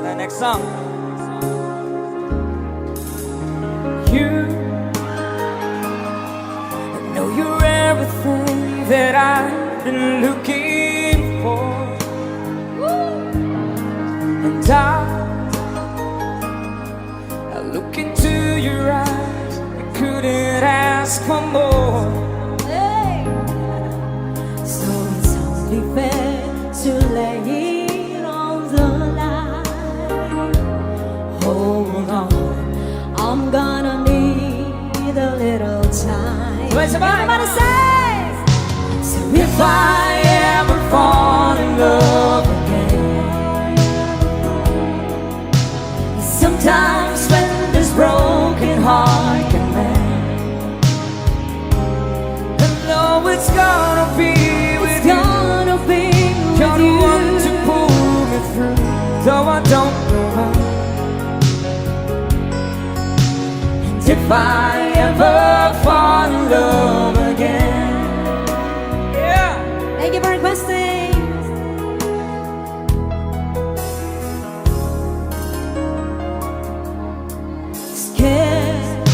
The next song. You, I know you're everything that I've been looking for. And I look into your eyes, I couldn't ask for more. So it's only fair to lay it on the line. Hold on, I'm gonna need a little time. Everybody say, so if I ever fall in love again, sometimes when this broken heart can mend, I know it's gonna be with you. You're the one to pull me through, though I don't know how. And if I ever fall in love again, yeah. Thank you for requesting. Scared,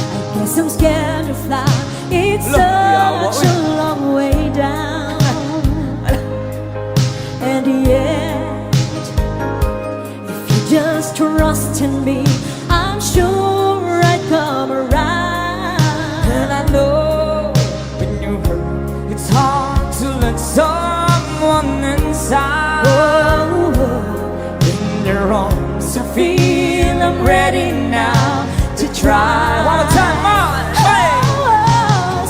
I guess I'm scared to fly. It's such a long way down. And yet, if you just trust in me, I'm sure I'd come around. And I know when you hurt, it's hard to let someone inside. In your arms, I feel I'm ready now to try. One more time, on! Hey!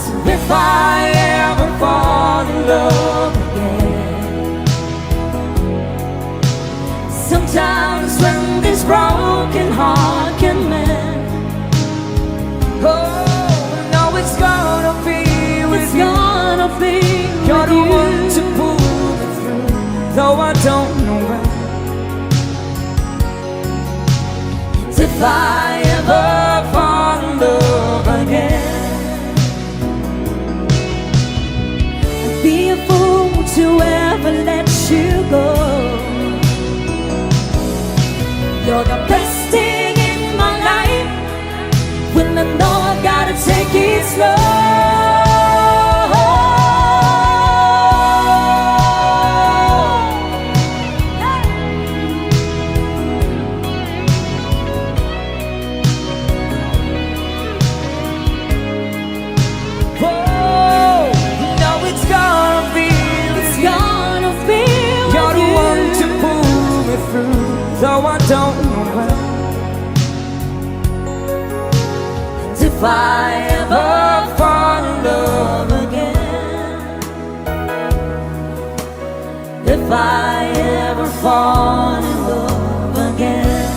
So if I ever fall in love again, sometimes when this broken heart can mend, Oh, no, it's gonna be with it's you. gonna be You're with the you. one to pull me through, though I don't know when. If I ever fall in love again, I'd be a fool to ever let you go. You're the best thing in my life, when I know I gotta take it slow. oh, you know it's gonna be with It's you. gonna be You're with the you. one to pull me through, though I don't know when. And if I ever fall in love again, if I ever fall in love again.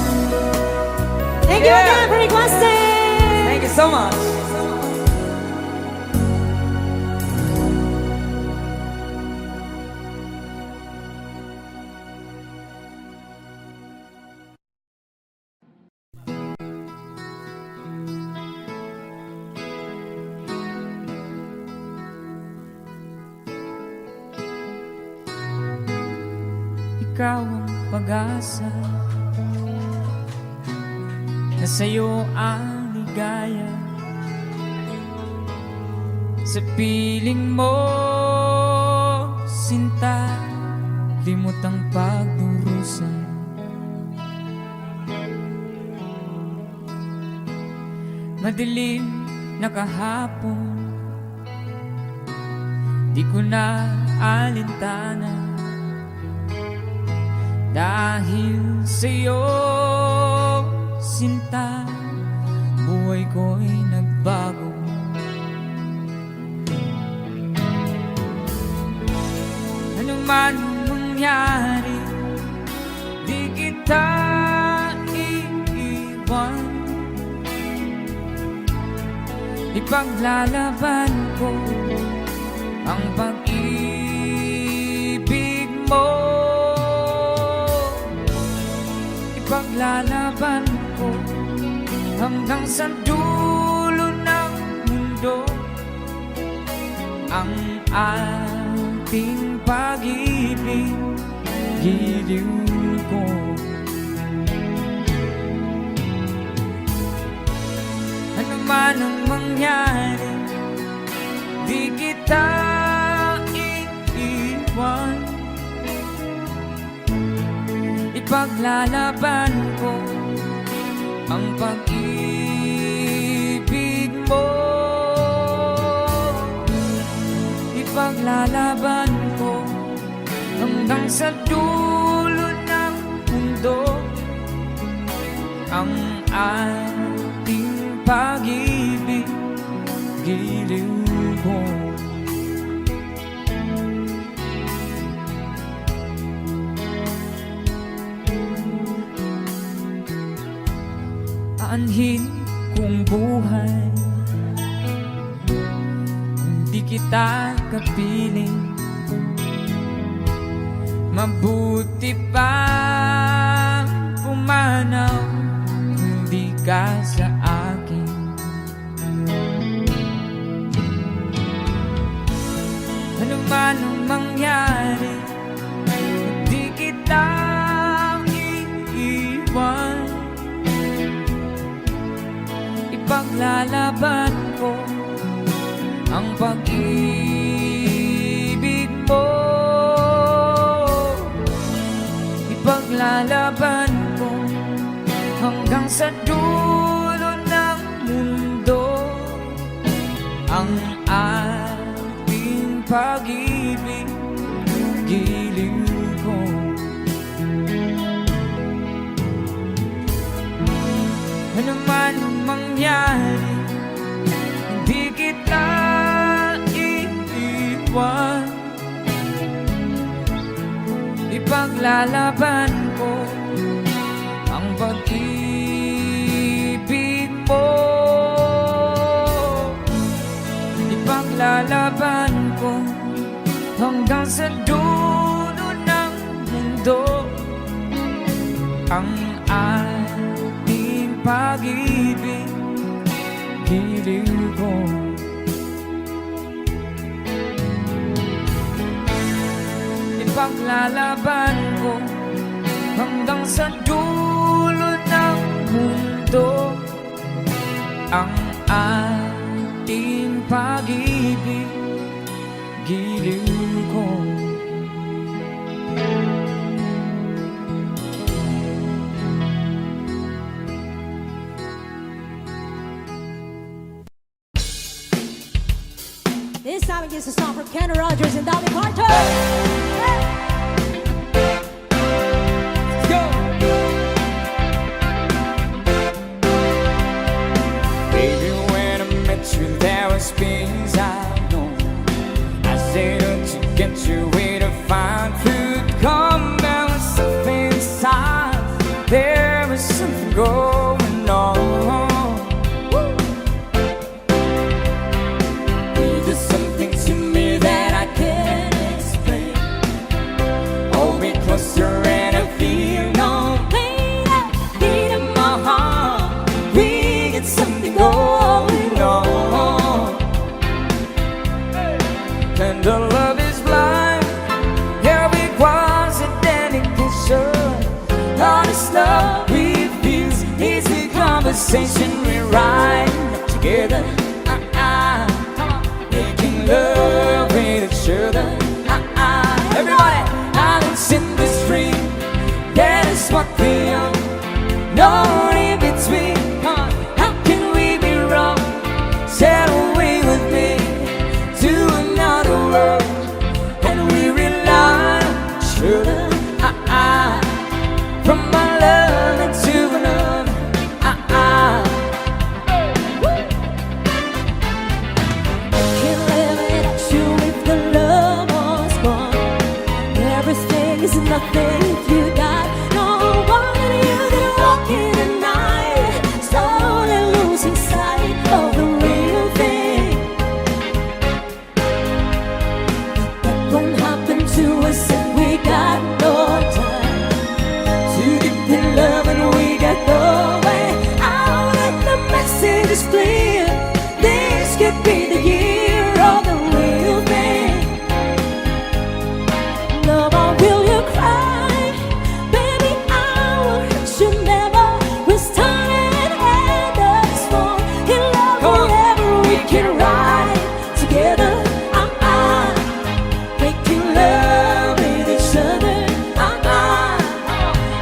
Thank you again for requesting. Thank you so much. Ikaw ang pag-asa, na sa'yo ang ligaya. Sa piling mo, sinta, limot ang pagdurusa. Madilim na kahapon, di ko na alintana. Dahil sa'yo, sinta, buhay ko'y nagbago. Ano man mangyari, di kita iiwan. Ipaglalaban ko ang pag-ibig mo. Ipaglalaban ko hanggang sa dulo ng mundo ang ating pag-ibig. pag-ibig, giliw ko. Ano man ang mangyari, di kita iiwan. Ipaglalaban ko ang pag-ibig mo. Ipaglalaban ko hanggang sa dulo ng mundo ang ating pag-ibig, giliw ko. Aanhin kong buhay kung di kita kapiling. Mabuti pa pumanaw kung di ka sa akin. Ano man ang mangyari, di kita iiwan. Ipaglalaban ko ang pag-ibig mo. Ipaglalaban ko hanggang sa dulo ng mundo ang ating pag-ibig, giliw ko. Ano man ang mangyari, hindi kita iiwan. Ipaglalaban ko ang pag-ibig mo. Ipaglalaban ko hanggang sa dulo ng mundo ang ating pag-ibig, giliw ko. Ipaglalaban ko hanggang sa dulo ng mundo ang ating pag-ibig, giliw ko. This time it gets a song from Kenny Rogers and Dolly Parton. Let's go! Baby, when I met you, there was things I know. I said, don't you get your way to find food? Come down with something inside. There was something going on. You did something to me that I can't explain. Hold me closer and I feel no pain. Beat in my heart, we get something going on. And the love is blind, every one's identification. All this love reveals needs a conversation. We ride together, making love with each other. Everybody, islands in the stream, that is what we are. No in between. How can we be wrong? Sail away with me to another world, and we rely on each other. From my love into another. Can't live without you if the love was gone. Everything is nothing if you got no one. And you that walk in the night, slowly losing sight of the real thing. That won't happen to us if we got no time to deep in love, and we got no way out. And the message is clear. This could be the year of the real thing. love or will you cry? Baby, I will hurt you never. We're starting at the storm. In love Come on. forever we can ride together. Making love with each other.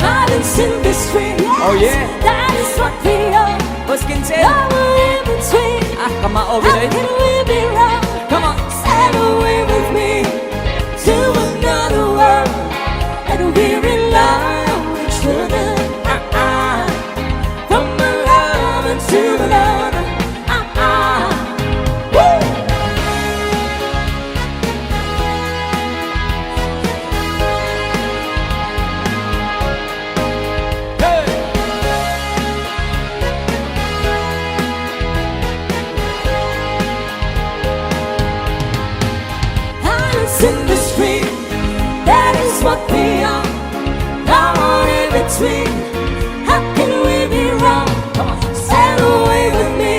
Islands in between. Yes, Oh, yeah. that is what we are. What's Kinsey? Love in between. Kamao How gid can we be wrong? Come on. Sail away with me to another world, and we rely on each other. From one love to another. Woo! Hey. Islands in the stream, that is what we are. Now on in between, how can we be wrong? Come on. Sail away with me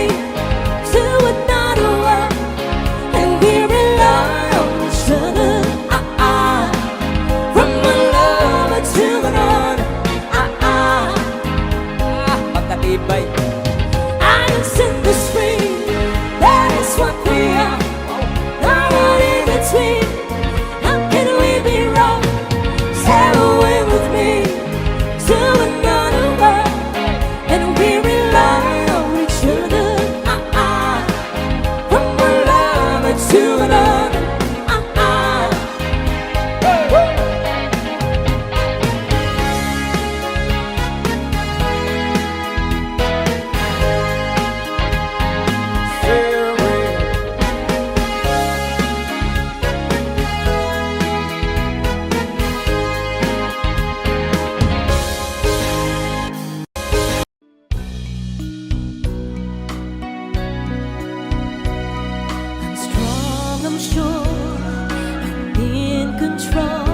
to another world, and we rely on each other. From one lover to another. Pagkatibay. Islands in the stream, that is what we are. Now on in between, how can we be wrong? Sail away with me to another world, and we rely on each other. From one lover to another. I'm strong, I'm sure, I'm in control.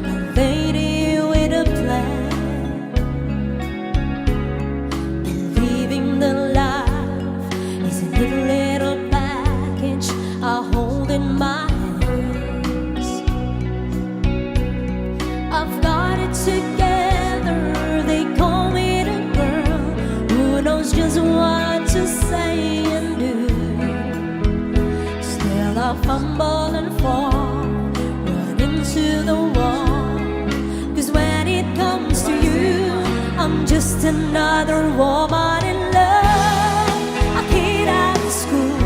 A lady with a plan, believing that life is a little package I hold in my hands. I've got it together, they call me the girl who knows just what to say and do. Still I fumble and fall, run into the wall. 'Cause when it comes to you, I'm just another woman in love. A kid out of school,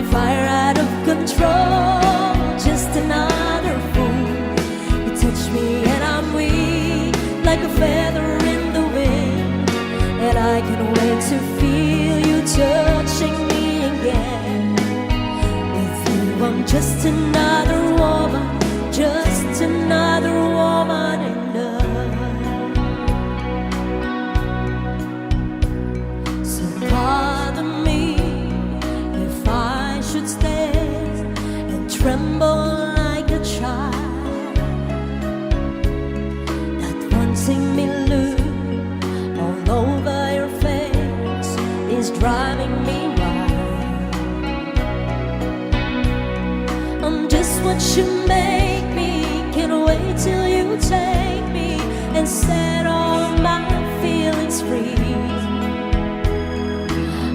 a fire out of control, just another fool. You touch me and I'm weak, like a feather in the wind, and I can wait to feel you touching me again. With you I'm just another woman, just another woman in love. So pardon me if I should stay and tremble like a child, that wanting me loose all over your face is driving me wild. I'm just what you make me, can't wait till you take me and set all my feelings free.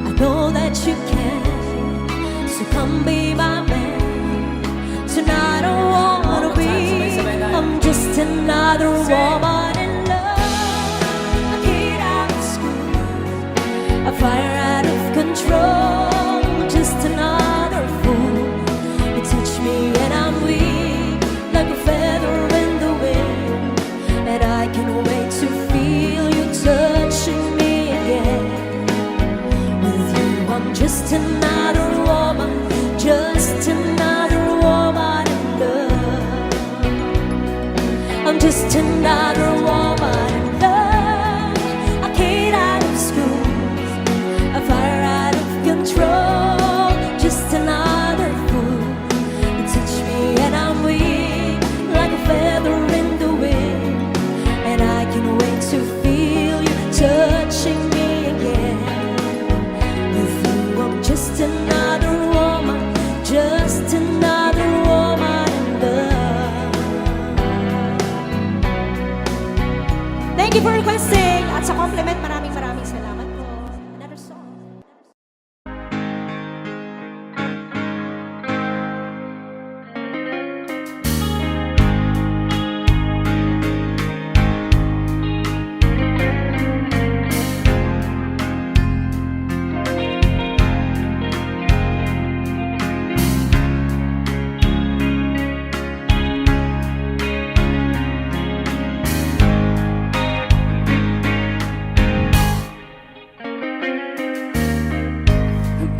I know that you can, so come be my man. Tonight I wanna be, I'm just another woman in love. A kid out of school, a fire out of control, just another fool. You touch me and I'm weak, like a feather in the wind, and I can wait to feel you touching me again. With you I'm just another woman, just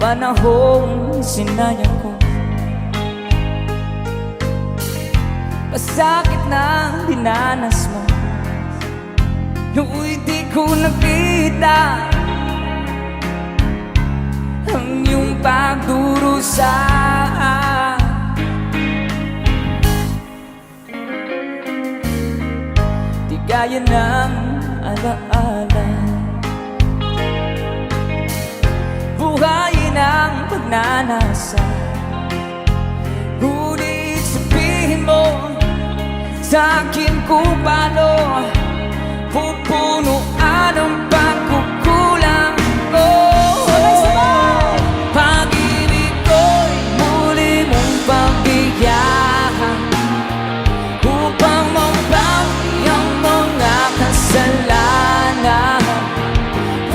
panahong sinayang ko. Masakit na dinanas mo, no'y di ko nakita ang iyong pagdurusa. Di gaya ng alaala, buhayin ang pagnanasa. Ngunit sabihin mo sa akin kung paano pupunuan ang pagkukulang ko. Pag-ibig ko'y muli mong pagbigyan upang mabawi ang mga kasalanan.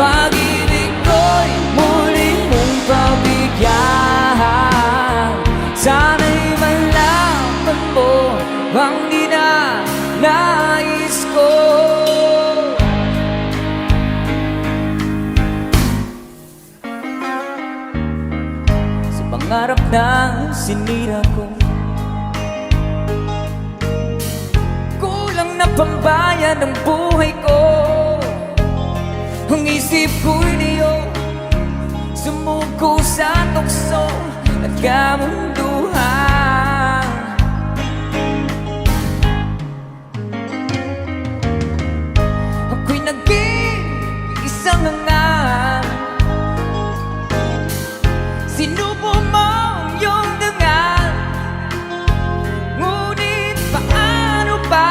Pag-ibig ko'y muli mong pagbigyan. Sana'y malaman mo ang ninanais ko. Sa pangarap na sinira ko, kulang na pambayad ng buhay ko. Ang isip ko'y niyo sumuko sa tukso at kamunduhan. Ako'y naging isang hangal, sinubo mo ang iyong dangal. Ngunit paano ba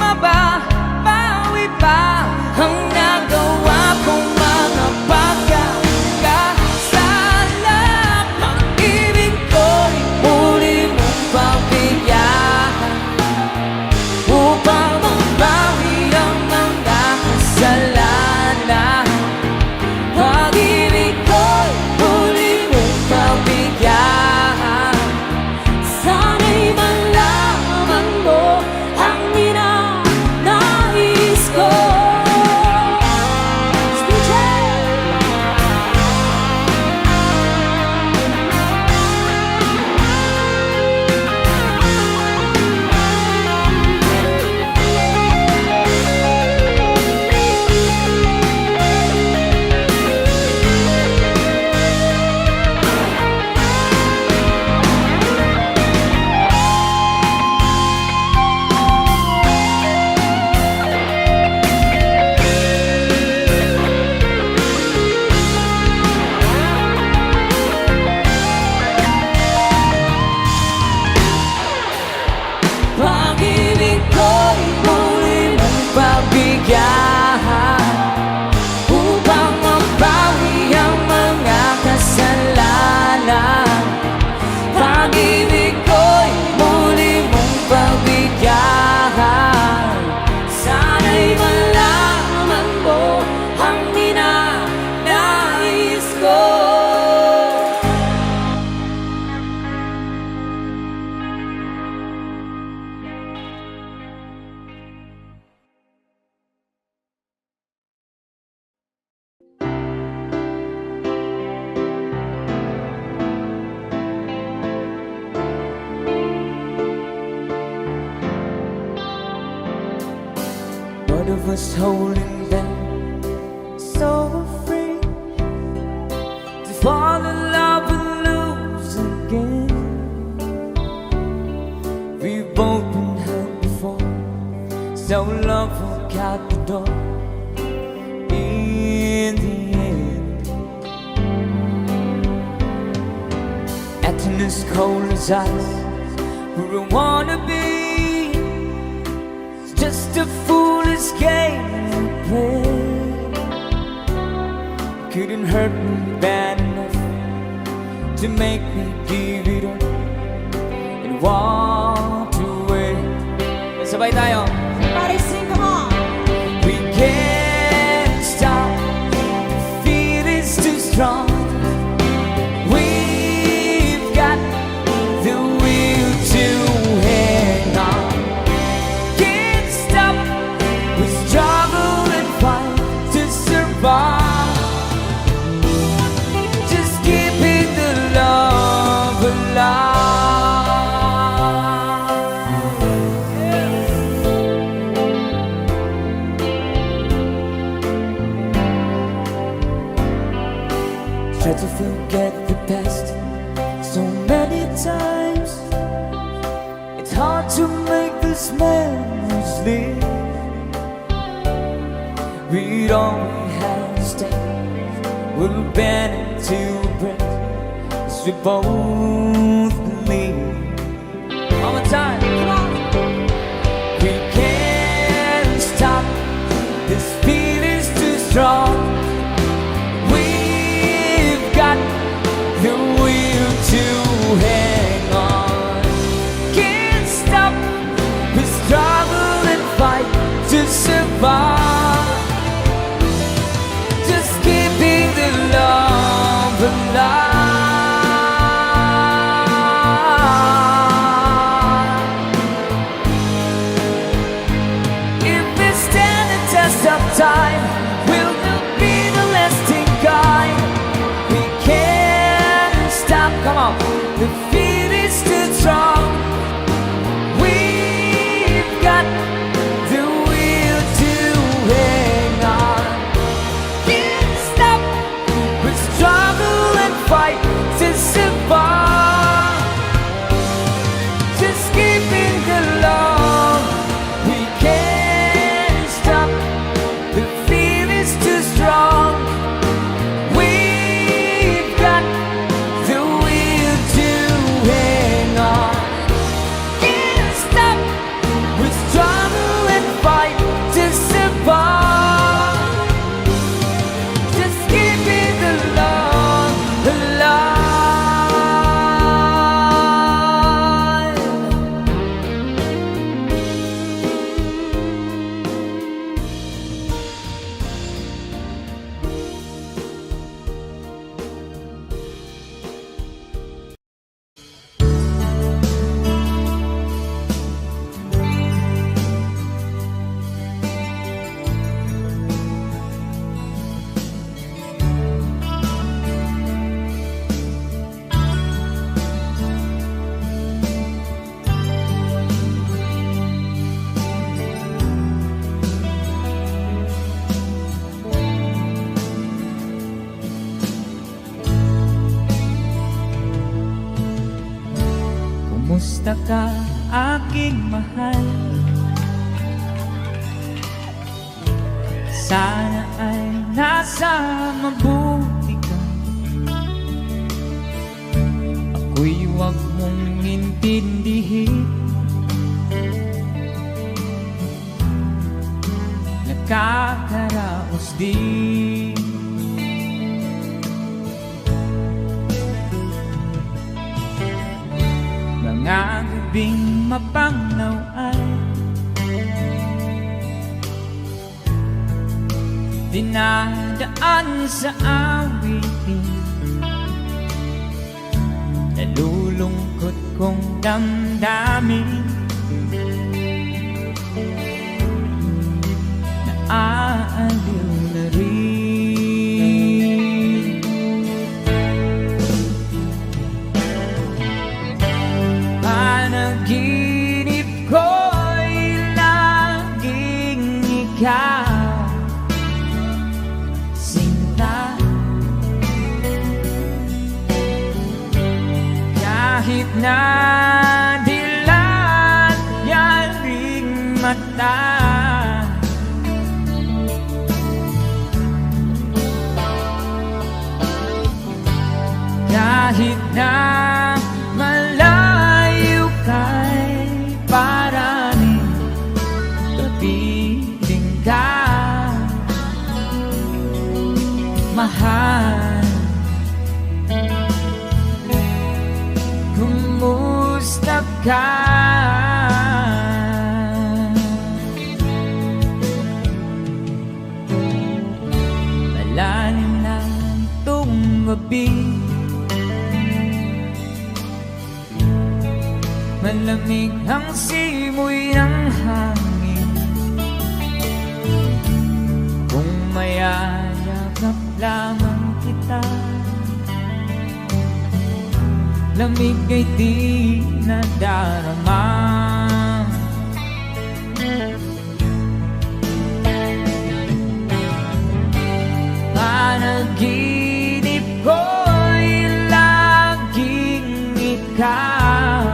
mababawi pa ang nagawa kong mga pagkakasala? Pag-ibig ko'y muli mong pagbigyan upang mabawi ang mga kasalanan. Pag-ibig ko'y muli mong pagbigyan. Sana'y malaman mo ang ninanais ko. DJ! Pag-ibig ko'y muli mong pagbigyan upang mabawi ang mga kasalanan. Pag-ibig ko'y muli mong pagbigyan. Sana'y malaman mo ang ninanais ko. Both of us holding back, so afraid to fall in love and lose again. We've both been hurt before, so love walked out the door in the end. Acting as cold as ice, where I wanna be. Just a foolish game we play. Couldn't hurt me bad enough to make me give it up and walk away. Sabay tayo. Everybody sing, come on! We can't stop, the feeling's too strong. We've got the will to hang on. Can't stop, we struggle and fight to survive. Just hard to make this memories live. With all we had to stay, we'll bend into a breath, 'cause we both believe. One more time, come on. We can't stop, this feeling's too strong. We've got the will to hang on. Can't stop, we struggle and fight to survive. Just keeping the love alive. If we stand the test of time, we'll be the lasting guide. We can't stop, come on, the feeling is too strong. We've got the will to hang on. Can't stop, we struggle and fight to survive. Just keeping the love, we can't stop, the feeling is too strong. We've got the will to hang on. Can't stop, we struggle and fight to survive. Just keeping the love alive. Kumusta ka, aking mahal? Sana ay nasa mabuti ka. Ako'y huwag mong intindihin. Nakakaraos din. Mga gabing mapangnaw ay dinadaan sa awitin. Nalulungkot kong damdamin, naaaliw na rin. Panaginip ko'y laging ikaw, sinta. Kahit na dilat yaring mata, kahit na malayo kay paraning kapiling ka, mahal. Kumusta ka? Malalim na itong gabi, malamig ang simoy ng hangin. Kung mayayakap lamang kita, lamig ay di nadarama. Panaginip ko'y laging ikaw,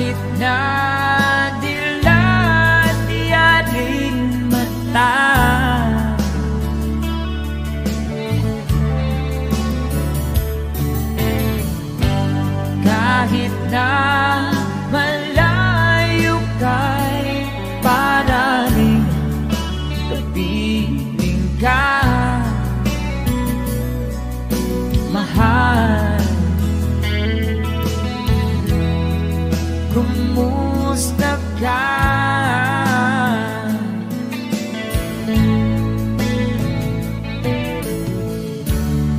kahit na dilat di ating mata. Kahit na malayo kay paraling kapiling ka, mahal. Kumusta ka?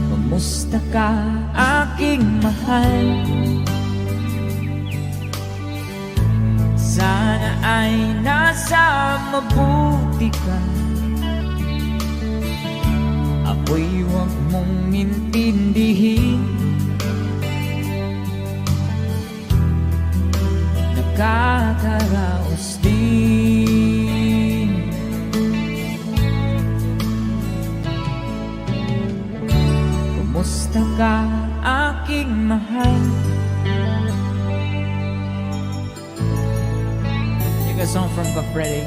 Kumusta ka, aking mahal? Sana ay nasa mabuti ka. Ako'y huwag mong intindihin. Nakakaraos din. Kumusta ka, aking mahal? A song from Kafredi.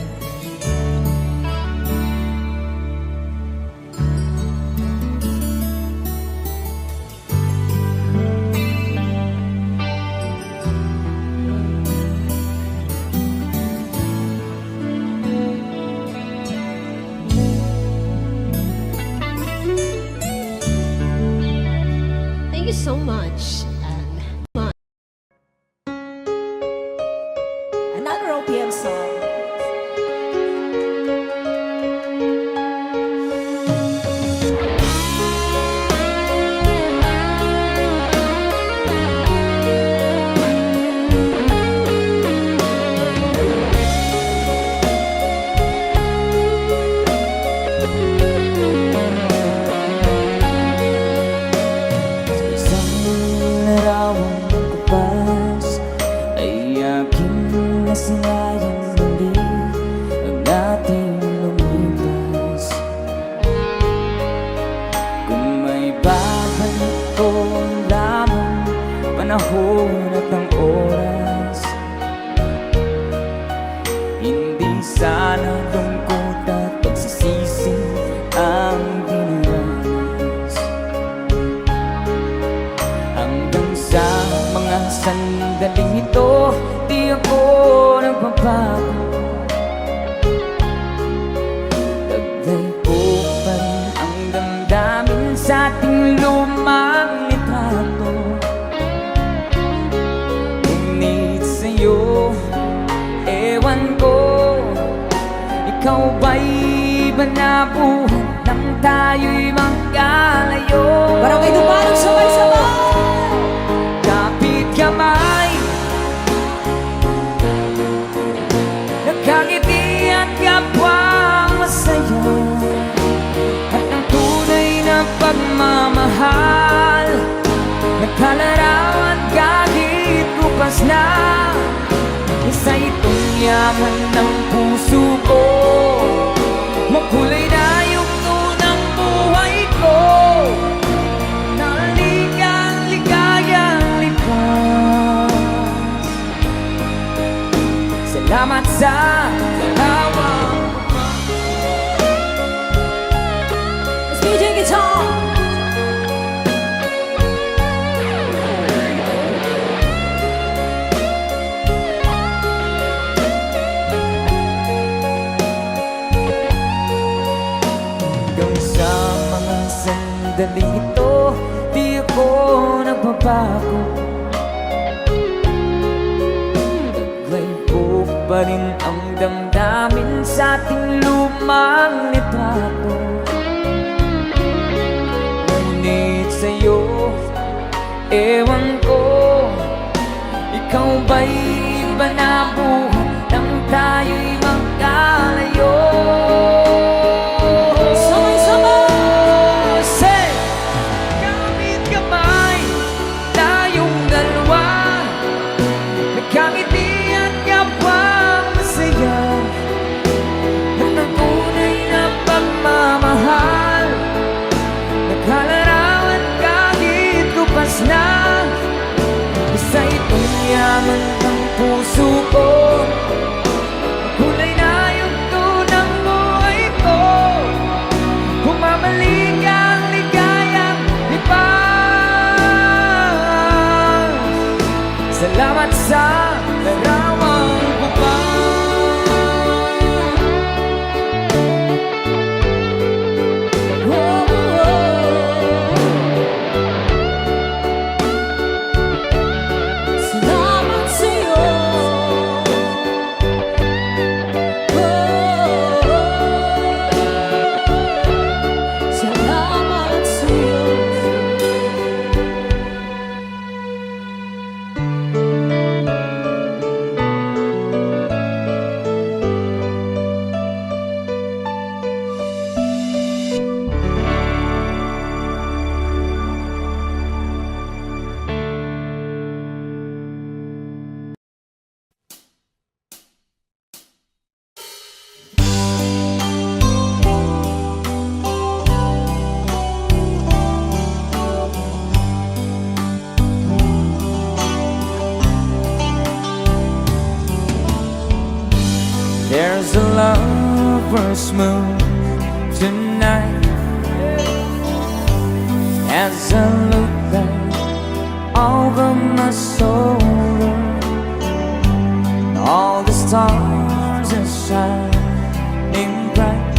Thank you so much. Another OPM song. Nasirayan muli ang ating lumipas. Kung may babalik ko lamang panahon at ang oras, hindi sana lungkot at pagsisisi ang dinanas. Hanggang sa mga sandaling ito, di ako nagbabago. Taglay ko pa rin ang damdamin sa ating lumang litrato. Ngunit sa'yo, ewan ko, ikaw ba'y iba na buhay nang tayo'y magkalayo? Parang may dumarang sabay-sabay. Kapit kamay, nakangiti at kapwang masaya, at ang tunay na pagmamahal, nagkalarawan kahit bukas na. Isa itong yaman ng puso ko, makulay na yugto ng buhay ko, naligang ligayang lipas. Salamat sa dalawang Let's DJ guitar. hanggang sa mga sandaling ito, di ako nagbabago. Taglay ko pa rin ang damdamin sa ating lumang litrato. Ngunit sa'yo, ewan ko, ikaw ba'y iba na buhay nang tayo'y magkalayo? Sabay-sabay! Say! Kapit kamay, tayong dalawa, nagkangiti at kapwang masaya, at ang tunay na pagmamahal, nagkalarawan kahit lupas na. Isa itong yaman ng puso Salamat sa larawan ko pa. Salamat sa'yo. Salamat sa'yo. There's a lover's moon tonight. As I look back over my shoulder, all the stars are shining bright,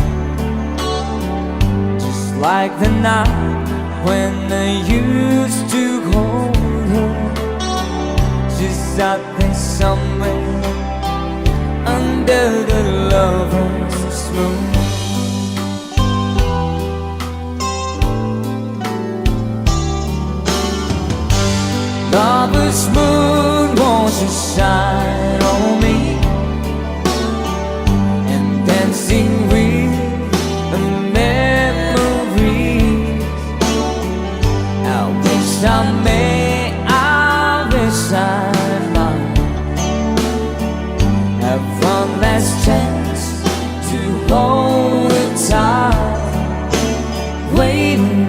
just like the night when I used to hold her. She's out there somewhere under the lover's moon. Lover's moon, won't you shine on me, and dancing with the memories. I wish I may, I wish I might have one last chance to hold it tight, waiting.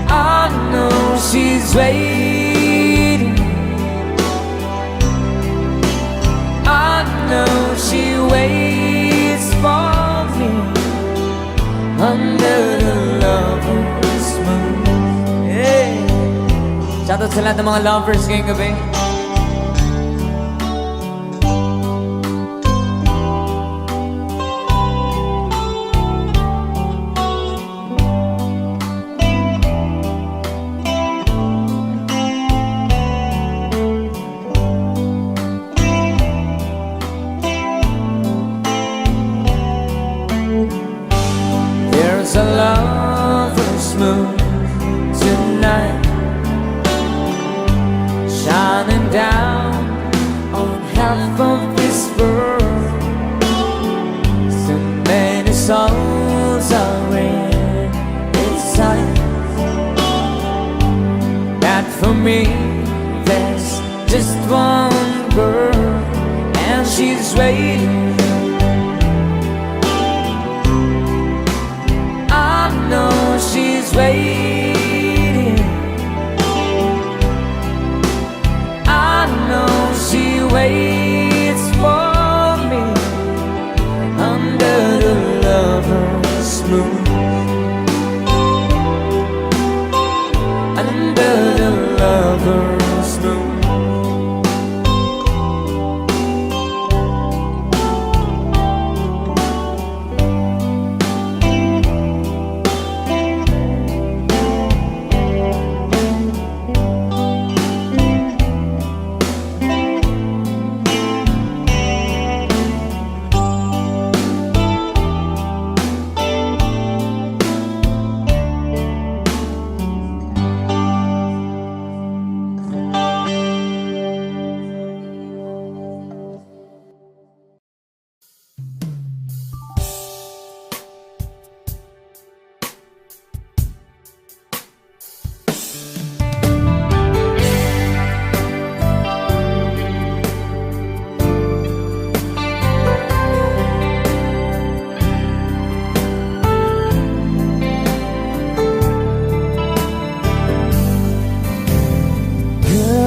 I know she's waiting. I know she waits for me under the lover's moon. Hey! Shoutout sa lahat ng mga lovers ngayong gabi. There's a lover's moon tonight, shining down on half of this world. So many souls are in its sight, that for me there's just one girl, and she's waiting. I know she's waiting. I know she waits for me under the lover's moon. Under the lover's moon.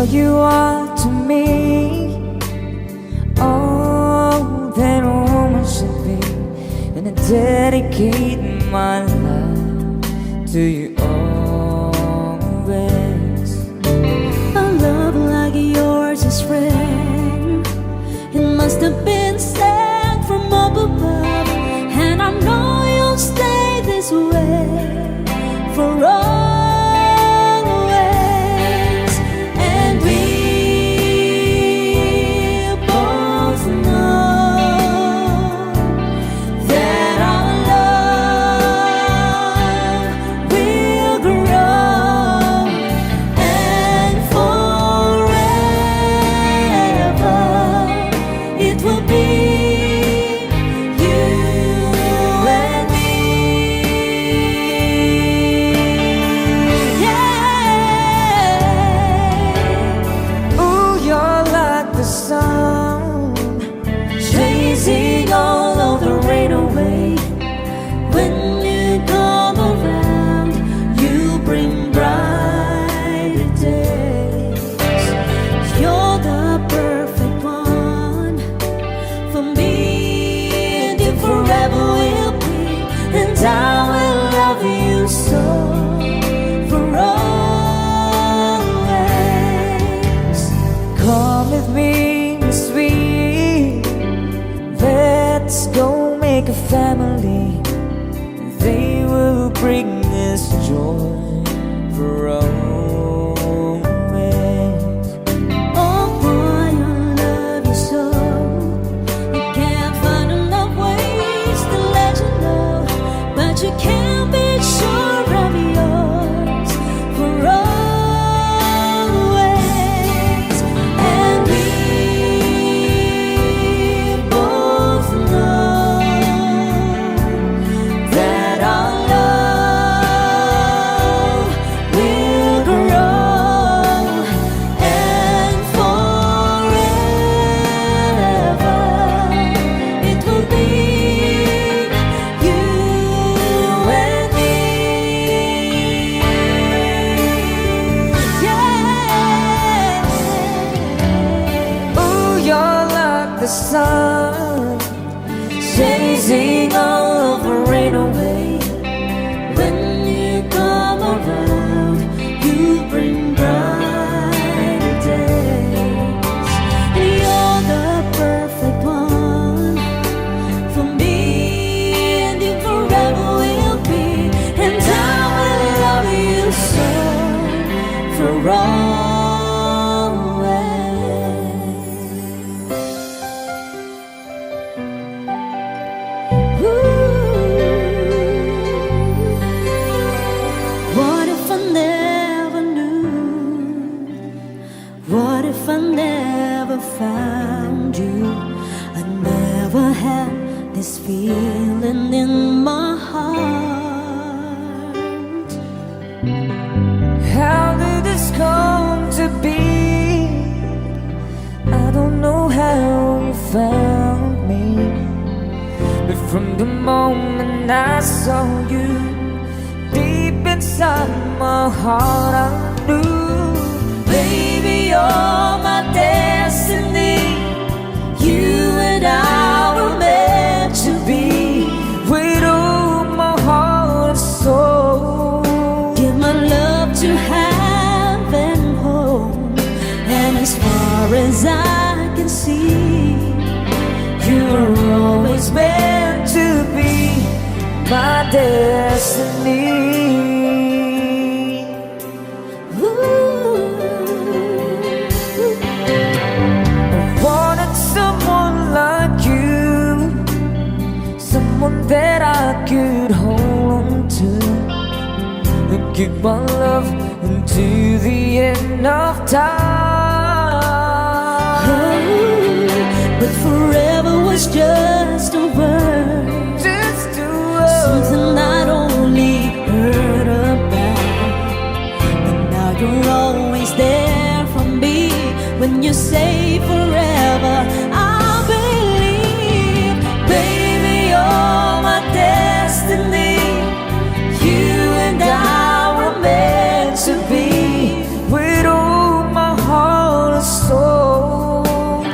You are to me all that a woman should be, and I dedicate my life to you always. best friend. It must have been sent from up above, and I know you'll stay this way for always. And we both know that our love will grow, and forever it will be you and me. Yeah. Ooh, you're like the sun, Chasing all of the rain away. When you come around, you bring brighter days. You're the perfect one for me, and you forever will be. And I will love you so for always. come with me, sweet. Let's go make a family. They will bring us joy for always. Oh boy, I love you so. I can't find enough ways to let you know, but you can't be sure of yours for always. And we both know that our love will grow, and forever it will be you and me. Yeah. Ooh, you're like the sun, Chasing all of the rain away. When you come around, you bring brighter days. You're the perfect one for me, and you forever will be. And I will love you so for always. What if I never knew? What if I never found you? I never had this feeling in my heart. how did this come to be? I don't know how you found me, but from the moment I saw you, deep inside my heart I knew, baby, you're my destiny. You and I were meant to be. With all my heart and soul, Give my love to heaven home, and as far as I can see, you're always meant to be my destiny. I wanted someone like you, someone that I could hold on to, and give my love until the end of time. but forever was just a word, Just to something I'd only heard about. But now you're always there for me. When you say forever, I believe, baby, you're my destiny. You and I were meant to be. with all my heart and soul,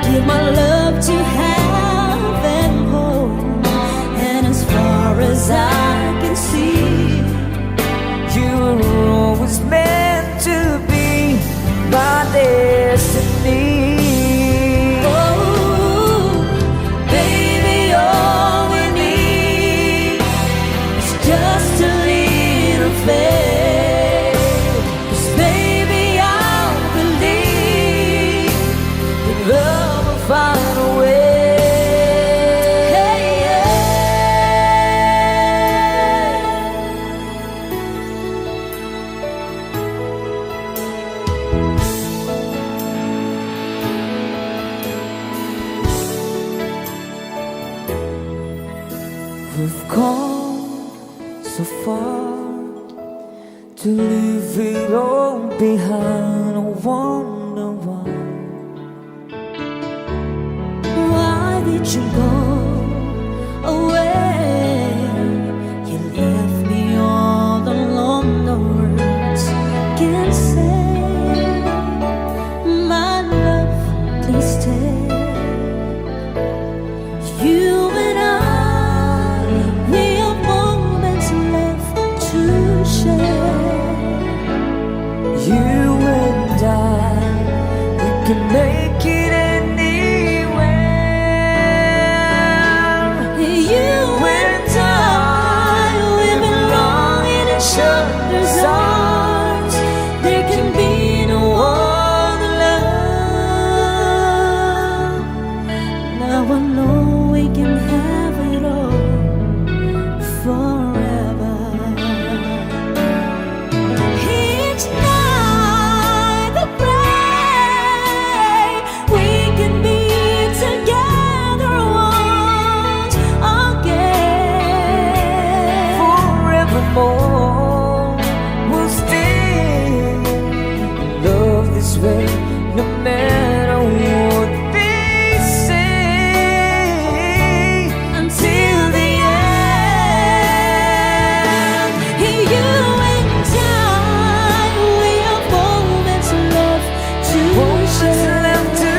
Give my love to heaven home, and as far as I can to leave it all behind. I wonder why. Why did you go away? You left me all alone, the words can't say. My love, please stay. You and I, we have moments left to share. You and I, we can make it anywhere. You and I, we belong in each other's arms. There can be no other love. Now I know we can have it all forever. Each night I pray we can be together once again. Forevermore, we'll stay in love this way, no matter what they say. Until the end, you and I, we have moments left to Moments share. left to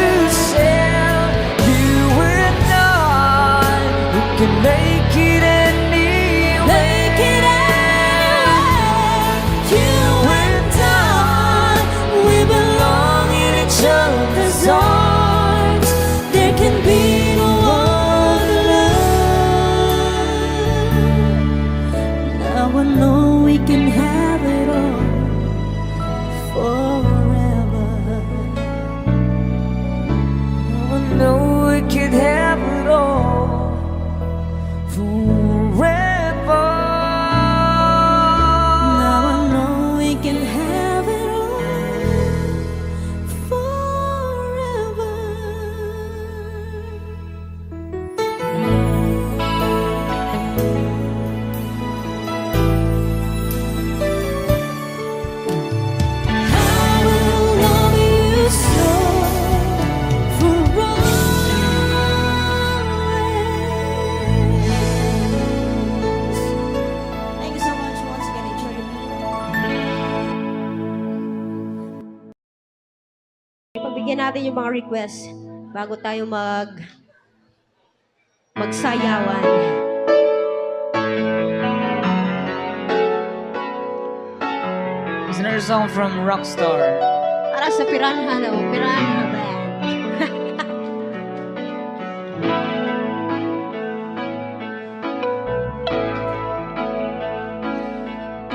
share. You and I, we can make it anywhere. Make it anywhere. You and I, we belong in each other's arms. There can be no other love. Now I know we can have it all forever. I know we could have it all forever. Now I know we can have it all forever. I will love you so for always. Thank you so much once again. Enjoy your meal. Pagbigyan natin yung mga request bago tayo magsayawan. It's another song from Rockstar. Para sa Piranha na Piranha Band.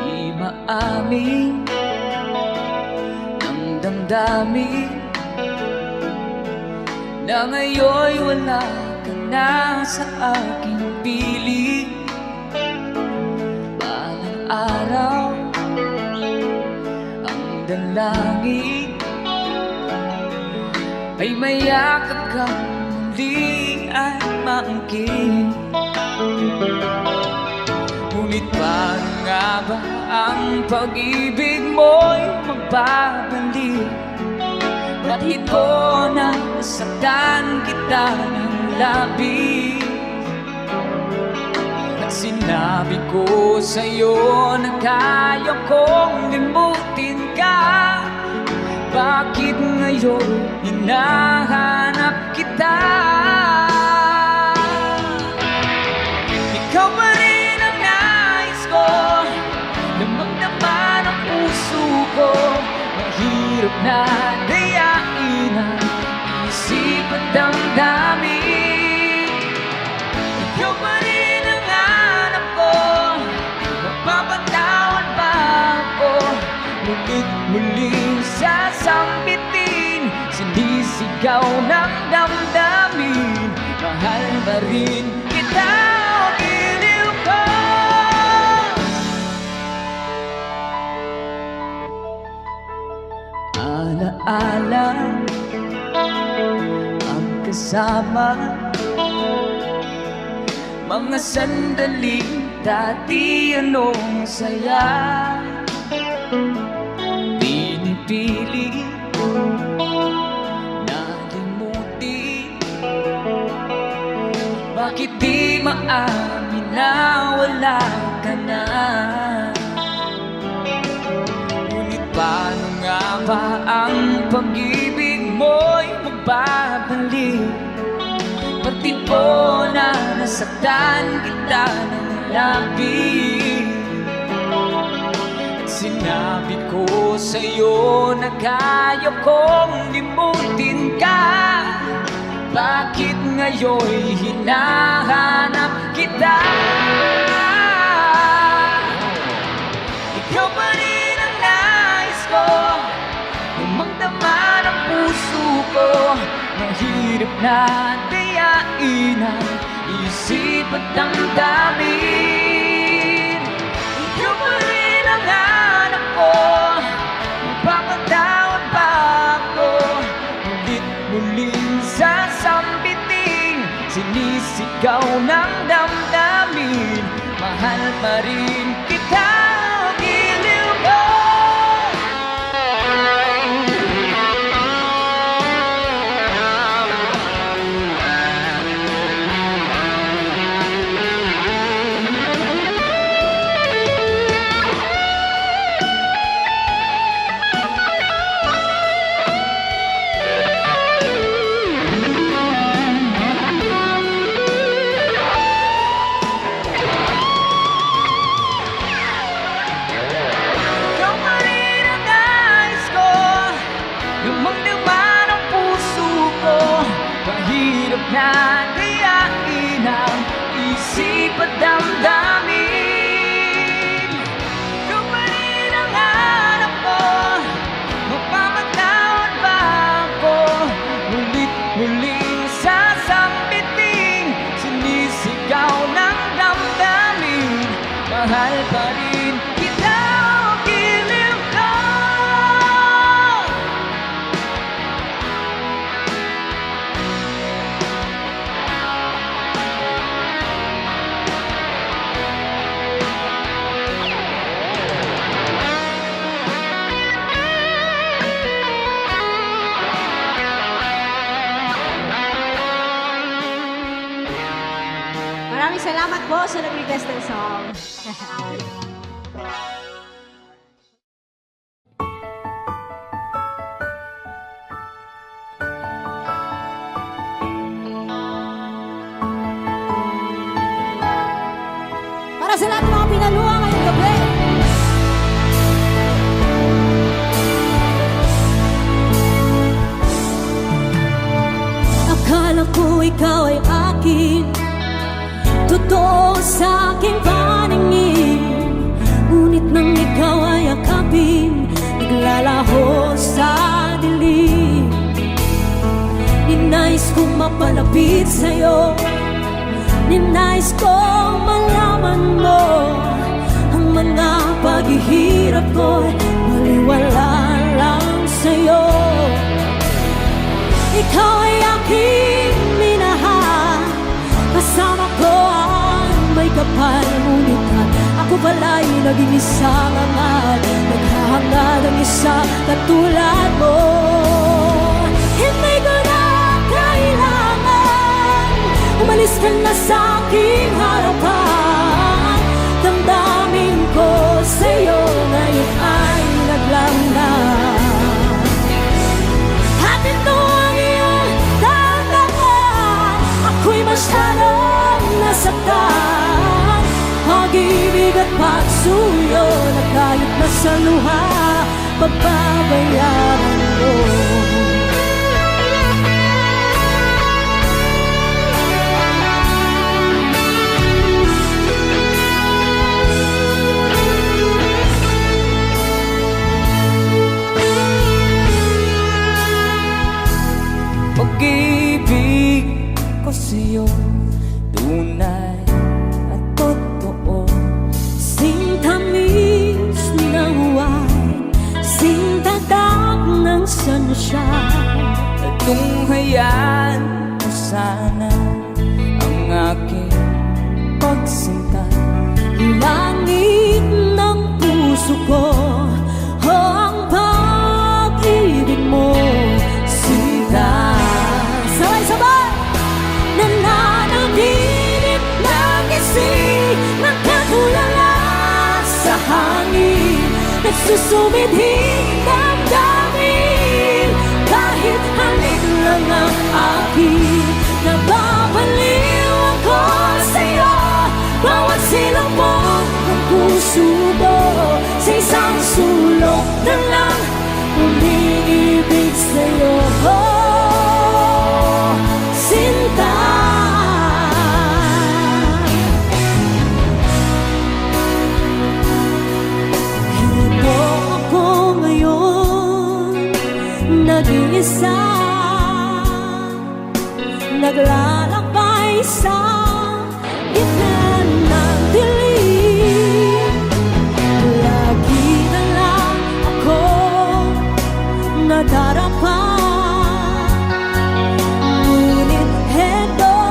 Di maamin ng damdamin na ngayon'y wala ka na sa aking piling. Balang araw ang dalangin ay mayakap kang muli at maangkin. Ngunit paano nga ba ang pag-ibig mo'y magbabalik? Bakit ko nasaktan kita ng labis? At sinabi ko sa'yo na kaya kong limutin ka. Bakit ngayon hinahanap kita? Ikaw pa rin ang nais ko na magdaman ang puso ko. Mahirap na dayain ang isip at damdamin. Ikaw pa rin ang hanap ko. Mapapatawad ba ako? Ngunit muling sasambitin, sinisigaw ng damdamin. Mahal ba rin kita o giliw ko? Alaala ang kasama, mga sandaling dati anong saya. Bakit di maamin na wala ka na? Ngunit paano nga ba ang pag-ibig mo'y magbabalik? Pati po na nasaktan kita ng labis. At sinabi ko sa'yo na kaya kong limutin ka. Bakit ngayon'y hinahanap kita? Ikaw pa rin ang nais ko, magdama ng puso ko. Mahirap na dayain ang isip at damdamin. Ikaw pa rin ang hanap ko, magpapatawad ba ako? Ulit muling sasambiting, sinisigaw ng damdamin. Mahal pa rin kita, giliw ko. Mahirap na dayain ang isip at damdamin. Ikaw pa rin ang hanap ko, magpapatawad ba ako? Ulit-muling sasambiting, sinisigaw ng damdamin. Mahal pa rin kita, giliw ko. Maraming salamat po sa nag-request ng song. Para sa lahat ng mga pinaluha ngayong gabi. Akala ko ikaw ay akin, totoo sa aking paningin. Ngunit nang ikaw ay akapin, naglalaho sa dilim. Ninais kong mapalapit sa'yo, ninais kong malaman mo ang mga paghihirap ko'y maliwala lang sa'yo. Ikaw ay aking minahal, kasama ko ang may kapal. Ngunit ako pala'y naging isang angal, naghahangad ang isa katulad mo. Hindi ko na kailangan umalis ka na sa aking harapan. Damdamin ko sa'yo ngayon ay naglangan. At ito ang iyong damdaman, ako'y masyadong nasaktan. Pag-ibig at pagsuyo na kahit nasa luha, pagbabayaran mo. Pag-ibig ko sa'yo, tunay at totoo. Sintamis ng wine, sintatak ng sunshine. nagsusumidhing damdamin. Kahit halin lang ang akin, nababaliw ako sa'yo. Bawat silabog ng puso mo, sa isang sulok na lang umiibig sa'yo, sinta. Ito ako ngayon, nag-iisa, naglalakbay sa gitna ng dilim. Lagi na lang ako nadarapa, ngunit heto,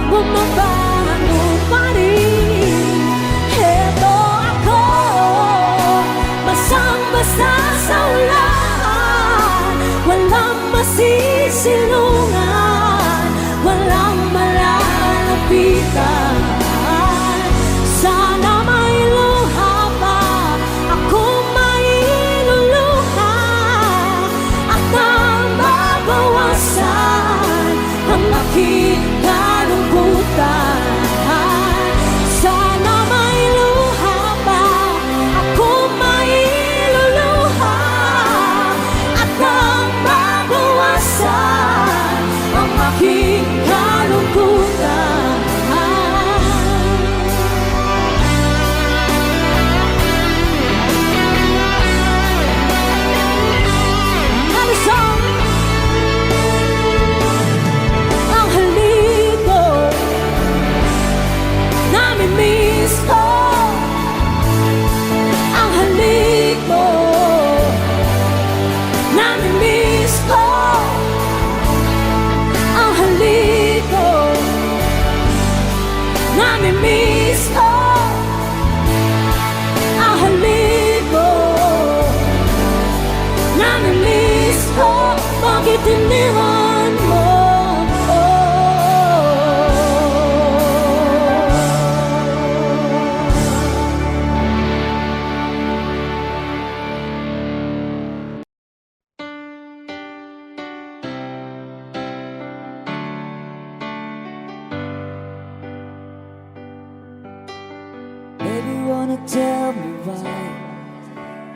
bumabango pa rin. Heto ako, basang-basa sa ulan, walang masisilungan, walang malalapitan. Sana may luha pa ako mailuluha, at nang mabawasan ang aking kalungkutan. Sana may luha pa ako mailuluha, at nang mabawasan ang aking kalungkutan. Ano song? Ang halik ko, namimiss ko. Ang halik mo, namimiss ko. Ang halik ko, namimiss ko. Ang halik ko, namimiss ko. Bakit iniwan mo? Baby, wanna tell me why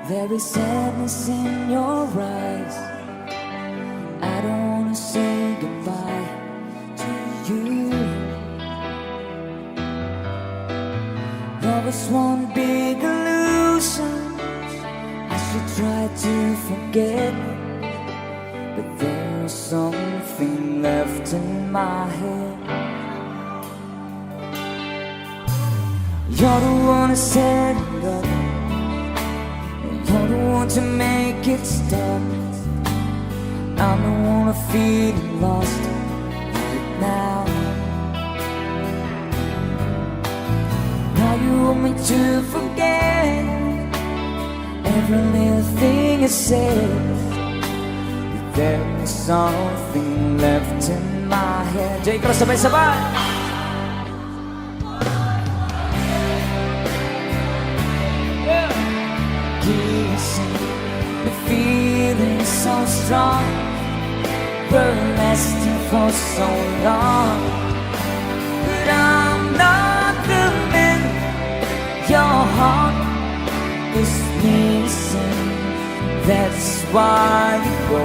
there is sadness in your eyes. I don't wanna say goodbye to you. Love is one big illusion. I should try to forget, but there's something left in my head. You're the one who set it up, you're the one to make it stop. I'm the one who feeling lost right now. Now you want me to forget every little thing you said, but there's something left in my head. Jay, cross sabay-sabay. The feeling so strong, we're lasting for so long, but I'm not the man your heart is missing. That's why you go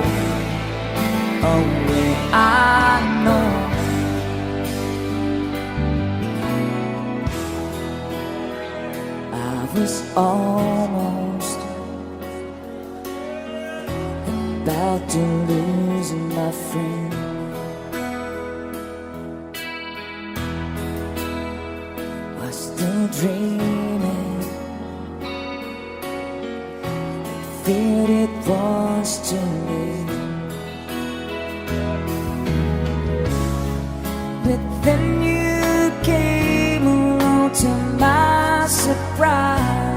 away. I know I was almost about to lose my friend. Was still dreaming, feared it was too late. But then you came along to my surprise.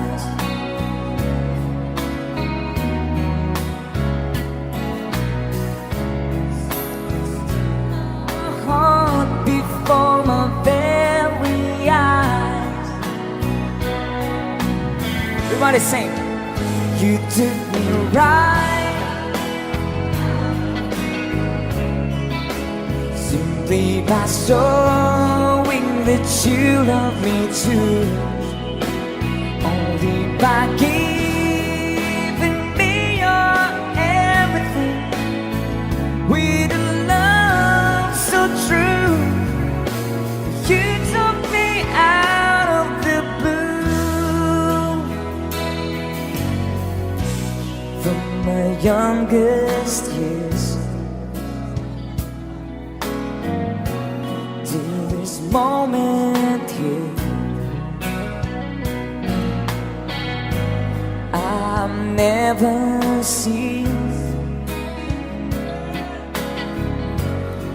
Before my very eyes. Everybody sing. you took me right, simply by showing that you love me too, only by giving me your everything, with a love so true. You took me out of the blue, from my youngest years to this moment here. I've never seen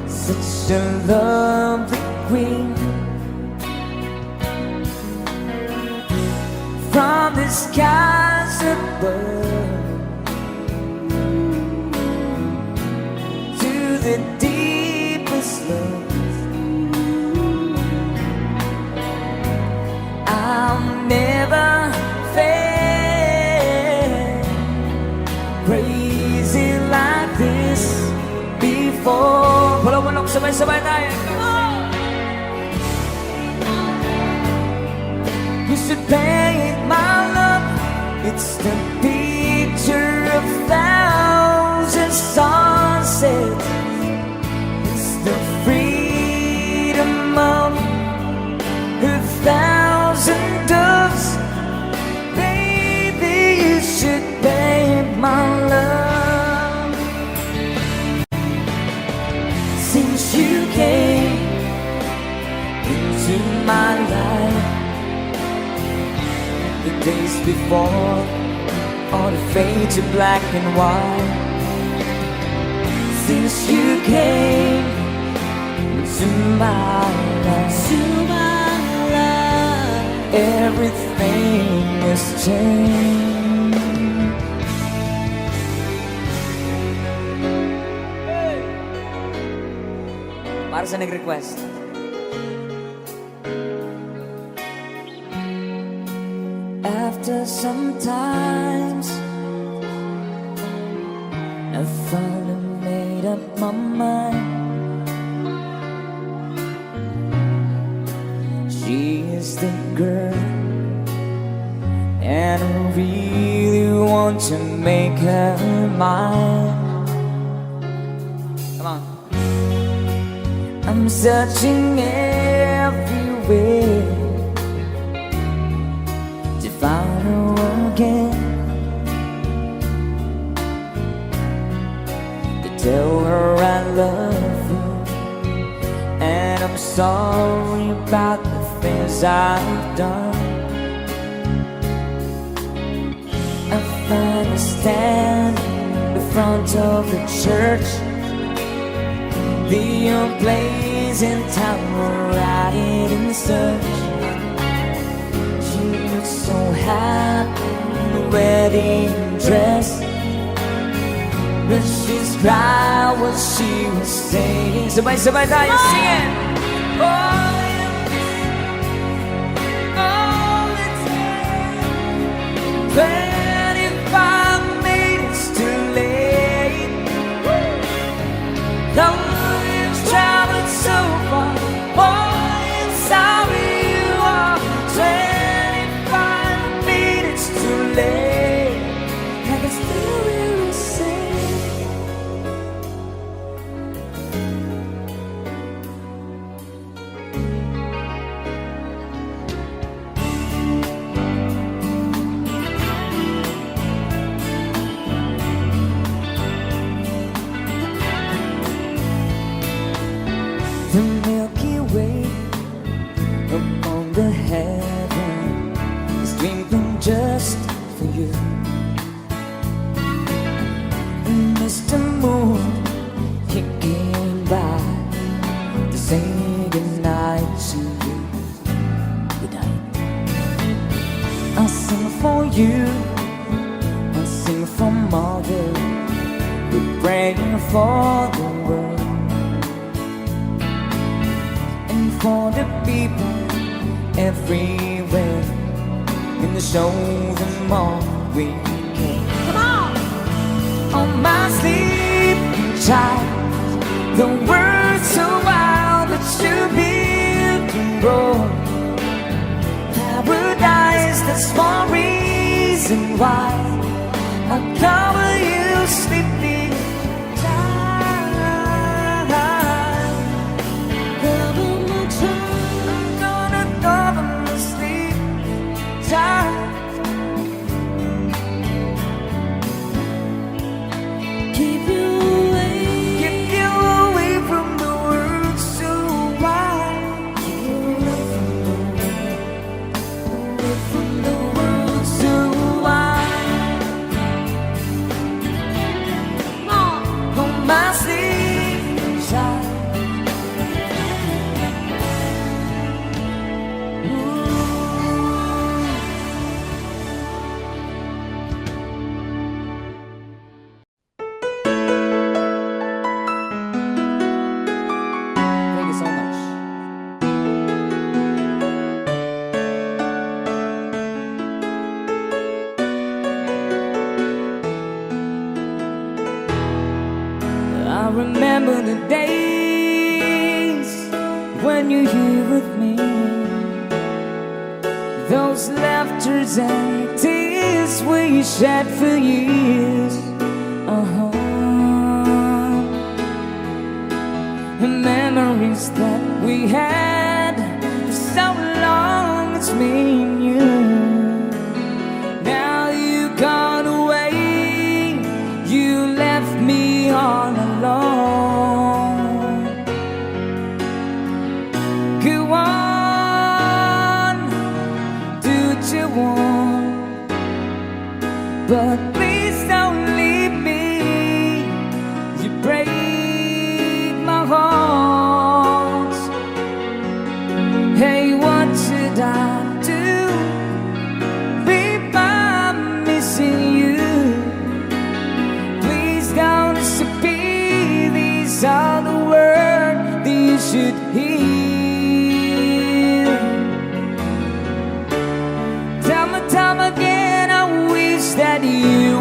such a lovely queen. From the skies above to the deepest love, I've never felt crazy like this before. Palawalok, sabay-sabay tayo. You should paint my love. It's the picture of thousand sunsets. It's the freedom of a thousand doves. Baby, you should paint my love. Since you came into my life, the days before all the fade to black and white. Since you came into my life, everything has changed. Para sa nag-request. After some times, I finally made up my mind. She is the girl, and I really want to make her mine. Come on. I'm searching everywhere to find her again, to tell her I love her, and I'm sorry about the things I've done. I find her standing in the front of the church, the old blazing tower riding in search. She looks so happy in the wedding dress, but she's proud what she was saying. Sabay-sabay tayo, sing it! All the time, 25 minutes too late. Long you've traveled so far, boy, I'm sorry you are 25 minutes too late. I can still hear you sing. The Milky Way among the heaven is twinkling just for you. And Mr. Moon, he came by to say goodnight to you. Good night. I'll sing for you, I'll sing for Mother, we're praying for the world, for the people everywhere, and to show them all we Okay. Come on. On my sleep, child, the world's so wild that you build and grow. Paradise, that's one reason why I cover you sleeping child. Cover my child. I'm gonna cover my sleep child. Keep you away. Get you away from the world so wide. Away from the world. So wide. Come on. On my sleep child. Thank you so much. I remember the days when you're here with me. Those laughters and tears we shed for years. And memories that we had for so long, it's me and you. Now you gone away, you left me all alone. Go on, do what you want, but please don't leave me. You break my heart. Hey, what should I do? Babe, I'm missing you. Please don't disappear. These are the words that you should hear. Time and time again, I wish that you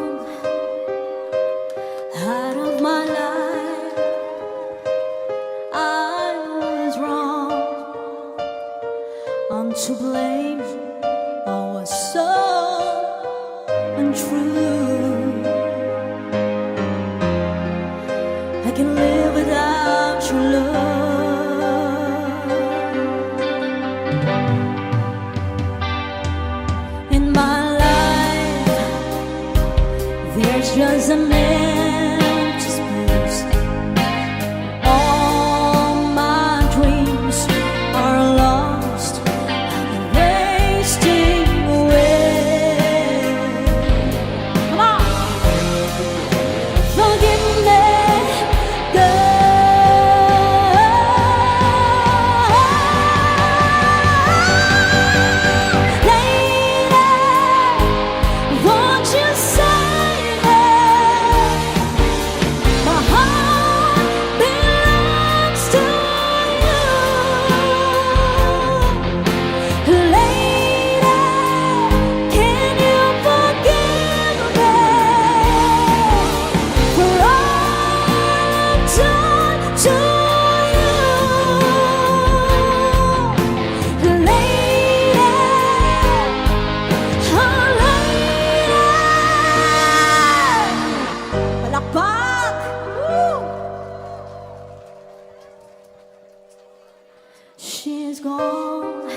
gone out of my life. I was wrong, I'm to blame. I was so untrue. I can live without your love. In my life, there's just an empty space. All my dreams are lost and wasting away. Come on, forgive me, girl. Lady, won't you save me? My heart belongs to you. Lady, can you forgive me for all I've done to you? Lady, oh lady. Palakpak! Woo! She's gone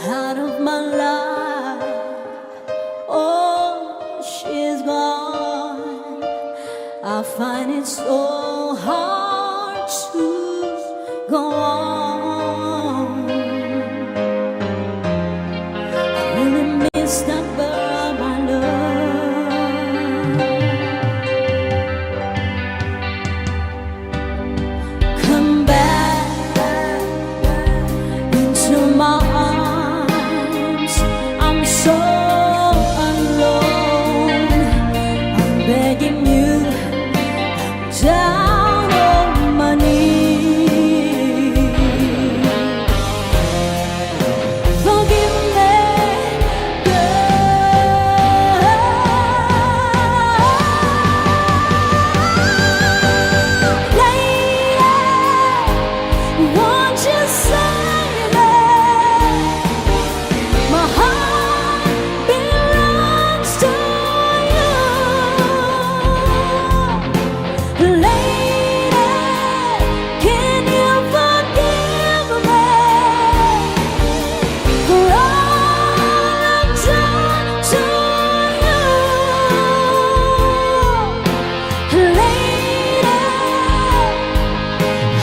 out of my life. Oh, she's gone. I find it so hard to go on. I really miss that girl, my love. Come back into my arms. I'm so alone. I'm begging you, down on my knees. Forgive me, girl. Lady, won't you save me? My heart belongs to you. Lady, can you forgive me for all I've done to you? Lady,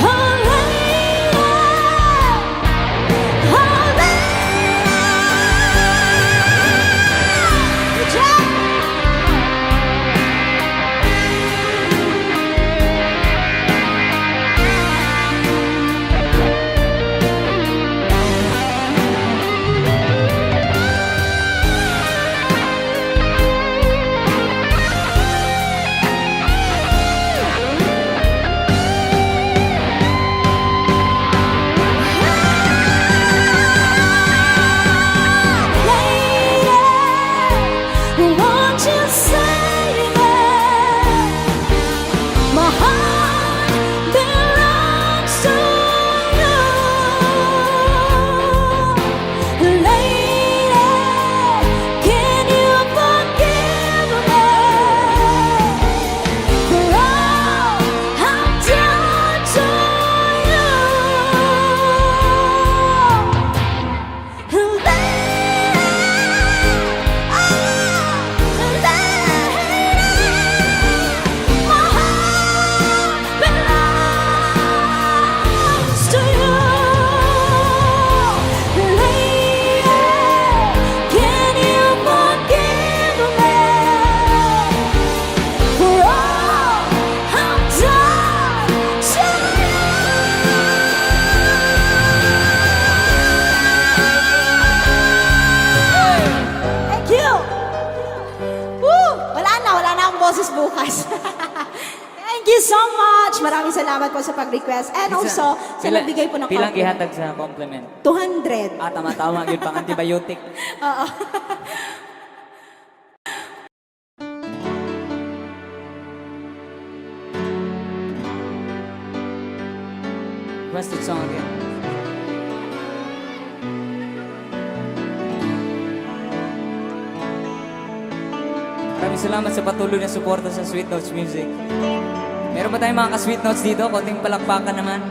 oh lady, oh lady. Good job. Lady, won't you save me? My heart belongs to you. Lady, can you forgive me for all I've done to you? Thank you! Woo! Wala na akong boses bukas. Thank you so much! Maraming salamat po sa pag-request. And also, sa nagbigay po ng Pilang compliment. gihatag sa compliment? 200. Tama-tama, yun pang antibiotic. Oo. requested song again. Maraming salamat sa patuloy na suporta sa Sweet Notes Music. Meron ba tayong mga ka-Sweet Notes dito? Konting palakpakan naman.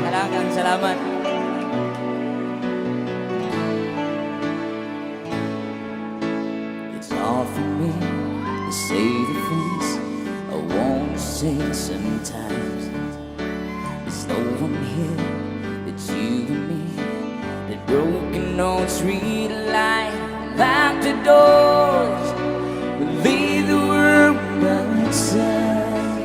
Talagang salamat. It's hard for me to say the things I want to say sometimes. There's no one here but you and me. The broken notes read like lock the doors. We leave the world outside.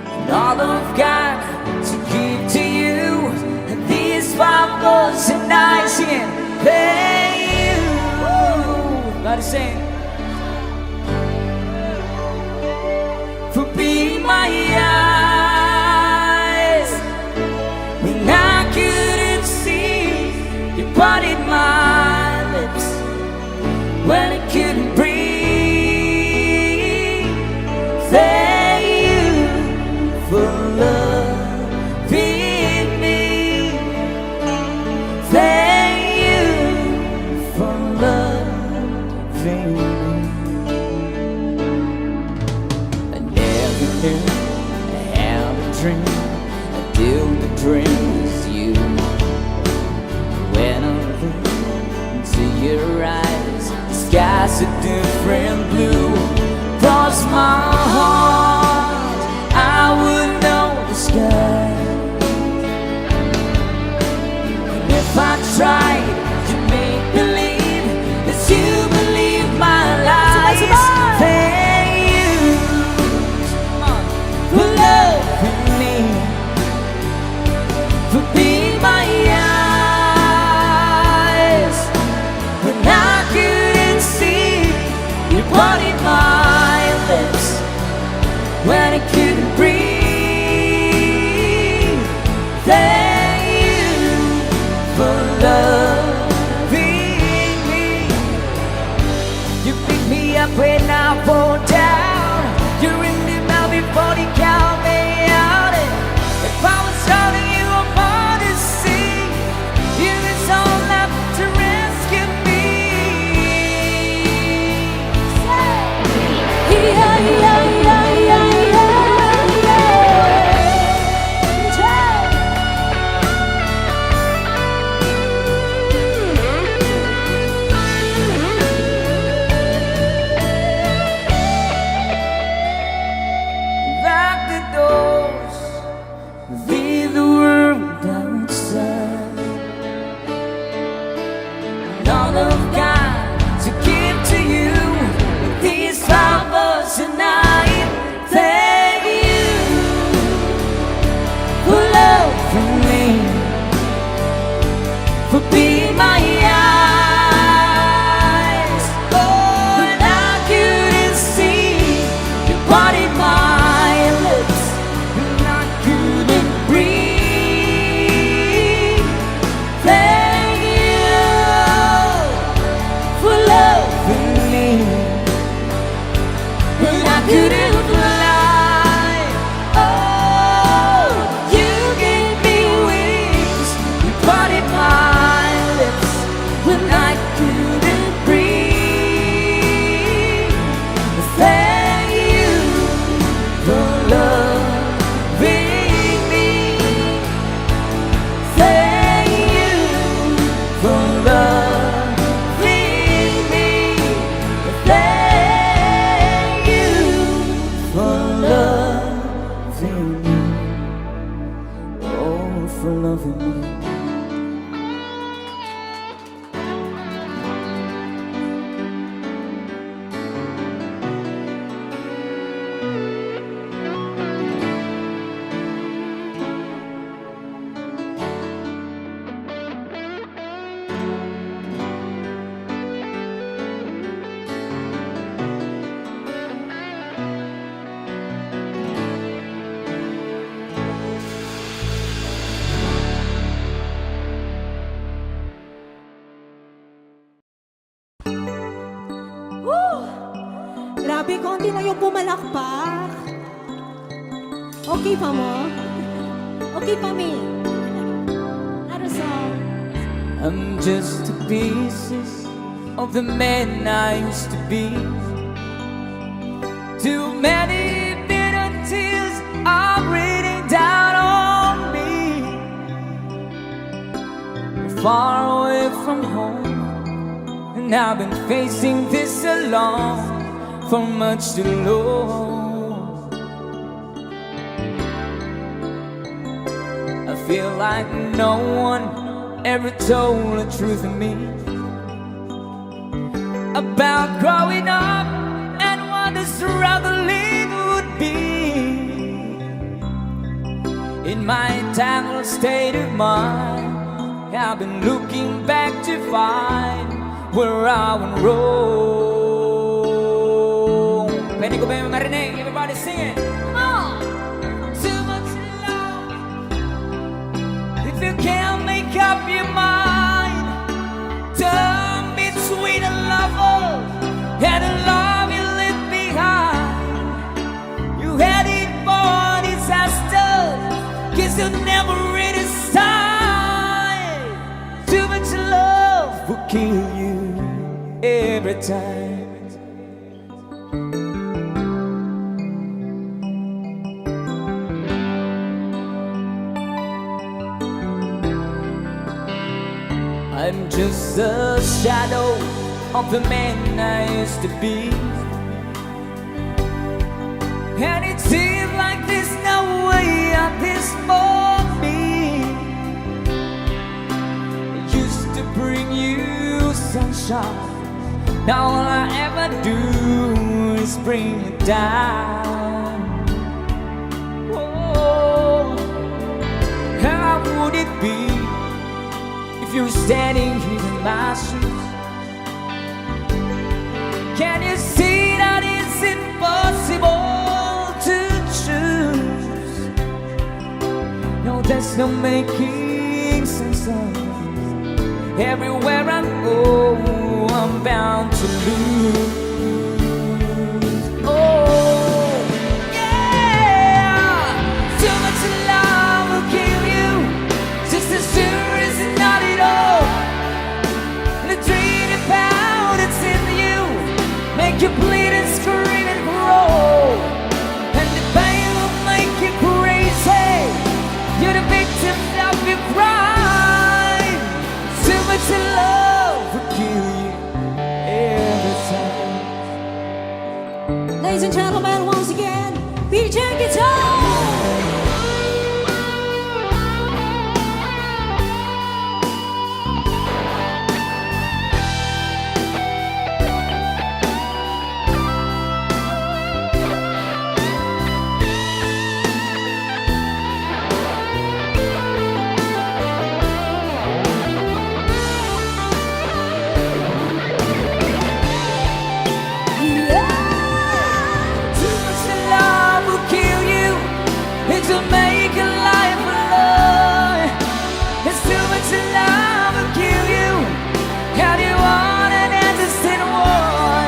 And all I've got to give to you, and these 5 words and I can pay you. Everybody sing. For being my eyes when I couldn't see. You parted my lips when I couldn't breathe. Thank you for loving me. Thank you for loving me. I never knew I had a dream until the dream was you. When I look into your eyes, the sky's a different blue. Cross my heart, I would know the sky. And if I tried to make believe that you believe my lies, thank you for loving me, for being my eyes when I couldn't see. You parted my lips when I couldn't breathe. Thank you for loving me. You pick me up when I fall down. You're in the mouth before you count me out. And if I was holding you apart to see, you is all left to rescue me. Yeah, yeah, yeah, yeah, yeah, Lock the doors, leave the world outside. And all I've got to give to you with these 5 words tonight. Thank you for loving me, for being my eyes. Oh, and I couldn't see. You parted my lips and I couldn't breathe. Thank you for loving me when I couldn't fly. Oh, you gave me wings. You parted my lips when I couldn't breathe. Thank you for loving me. Thank you for loving me. Thank you for loving me. Oh, for loving me. Grabe, konti lang yung pumalakpak. Okay pa mo? Okay for me. Another song. I'm just the pieces of the man I used to be. Too many bitter tears are raining down on me. Far away from home, and I've been facing this alone for much too long. I feel like no one ever told the truth to me about growing up and what the struggling would be. In my tangled state of mind, I've been looking back to find where I went wrong. Pwede ko ba yung marinig? Everybody sing it. Come on! Too much love. If you can't make up your mind, turn between a lover and a love you left behind. You had it for disaster, 'cause you never really sign. Too much love will kill you every time. I'm just a shadow of the man I used to be, and it seems like there's no way out this for me. It used to bring you sunshine, now all I ever do is bring it down. Oh, how would it be if you were standing here in my shoes? Can you see that it's impossible to choose? No, there's no making sense of it. Everywhere I go, I'm bound to lose. Oh, yeah. Too much love will kill you, just as sure as not at all. The dream about it's in you, make you bleed and scream and grow, and the pain will make you crazy. You're the victim of your crime. Too much love will kill you every time. Ladies and gentlemen, once again, BJ Guitar! Too much love will kill you, it will make your life alone. It's too much love will kill you, how do you want an innocent war?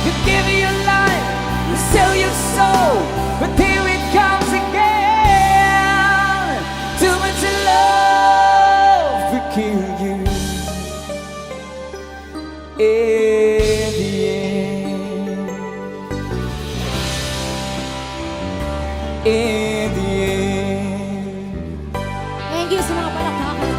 You give your life, you sell your soul, but here it comes again. Too much love will kill you in the end. In the end. Thank you sa mga palakpakan.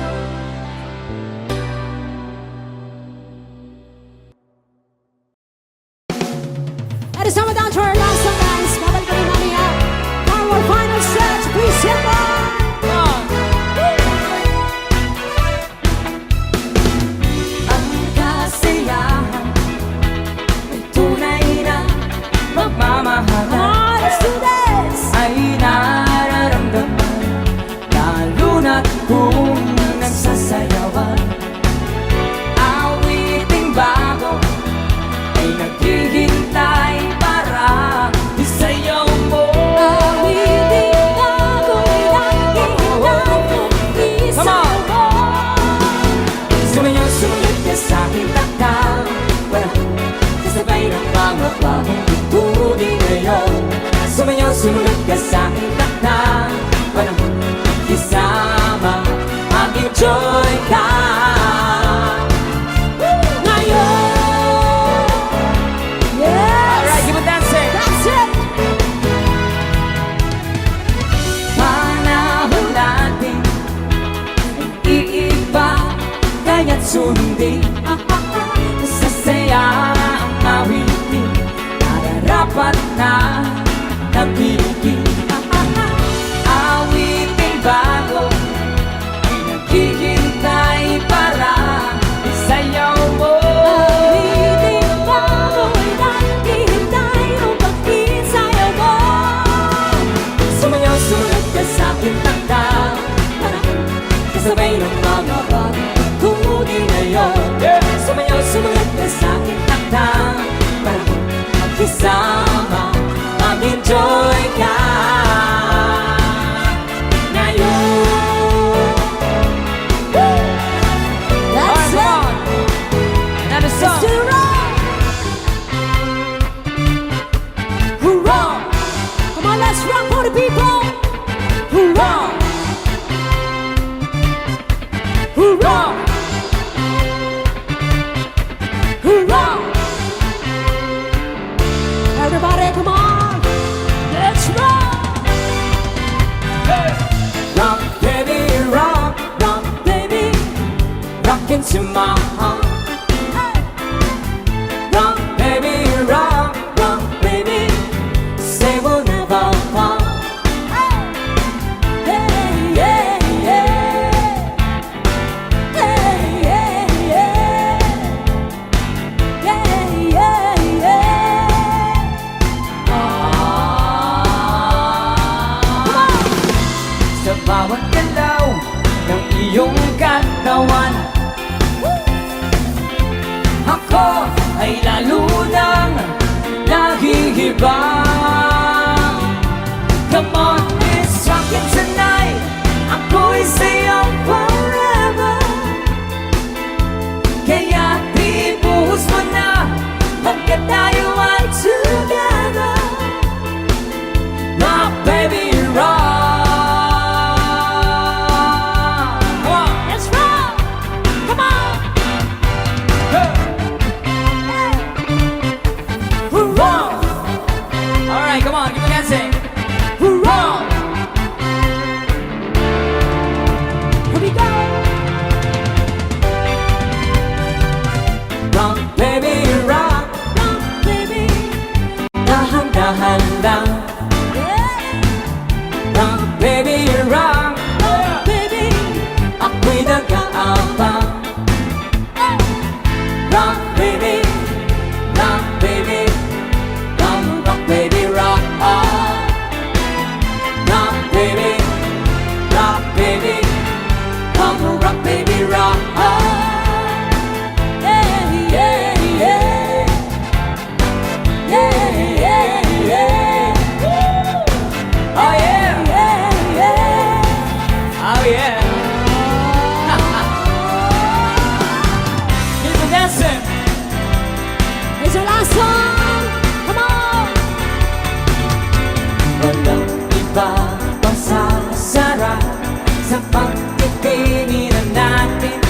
That is down to our last song, guys. Babalik kami mamaya for our final set. Please stand by. Ang kasiyahan ay tunay na pagmamahalan, Let's do this. ay nararamdaman, lalo na't kung nagsasayawan. Awiting bago ay naghihintay para isayaw mo. Awiting bago'y naghihintay kung Come on. isaw mo. Sumayaw, sumunod ka sa aking takdang, kasabay ng mga bagong pituloy ngayon. Sumayaw, sumunod ka sa aking takdang, mag-enjoy ka ngayon. Yes! Alright, keep on dancing. That's it! Panahon natin iiba, kaya't sundin sa saya ang awitin, nararapat na nabigin. Awiting bago ay naghihintay para isayaw mo. Awiting bago'y naghihintay upang isayaw mo. Sumayaw, sumunod ka sa aking takdang, kasabay ng mga bagong tugtugin ngayon. Sumayaw, sumunod ka sa aking takdang, para magkisama, mag-enjoy ka ngayon. That's Alright, come it! on. Another Let's song. do it right! Hoorah! Come on, let's rock for the people! Hoorah! Hoorah! Hoorah! Everybody, come on! Let's rock! Rock, baby, rock, rock, baby, rock into my heart. Rock, baby, rock, baby, say we'll never part. Hey, yeah, yeah. Hey, yeah, yeah. Yeah, yeah, yeah. Come on! Sa bawat galaw ng iyong katawan, ako ay lalo nang nahihibang. Come on, it's rockin' tonight, ako'y sa'yo forever. Kaya di buhos mo na, hanggat tayo ay together. Rock, baby, rock. Come on. Let's rock! Come on! Hoorah! Alright, come on, keep on dancing. Hoorah! Here we go! Rock, baby, rock. Rock, baby! Dahan-dahan lang. Yeah! Rock, baby, rock. Rock, baby! Ako'y nag-aabang. Hey! Rock, baby, rock, baby. Come, rock, baby, rock. Rock, baby, rock, baby. Come, rock, baby, rock. Yeah, yeah, yeah! Yeah, yeah, yeah! Oh yeah, Yeah, yeah! oh yeah. Keep on dancing. It's our last song! Come on! Walang iba pang sasarap sa pagtitingin natin.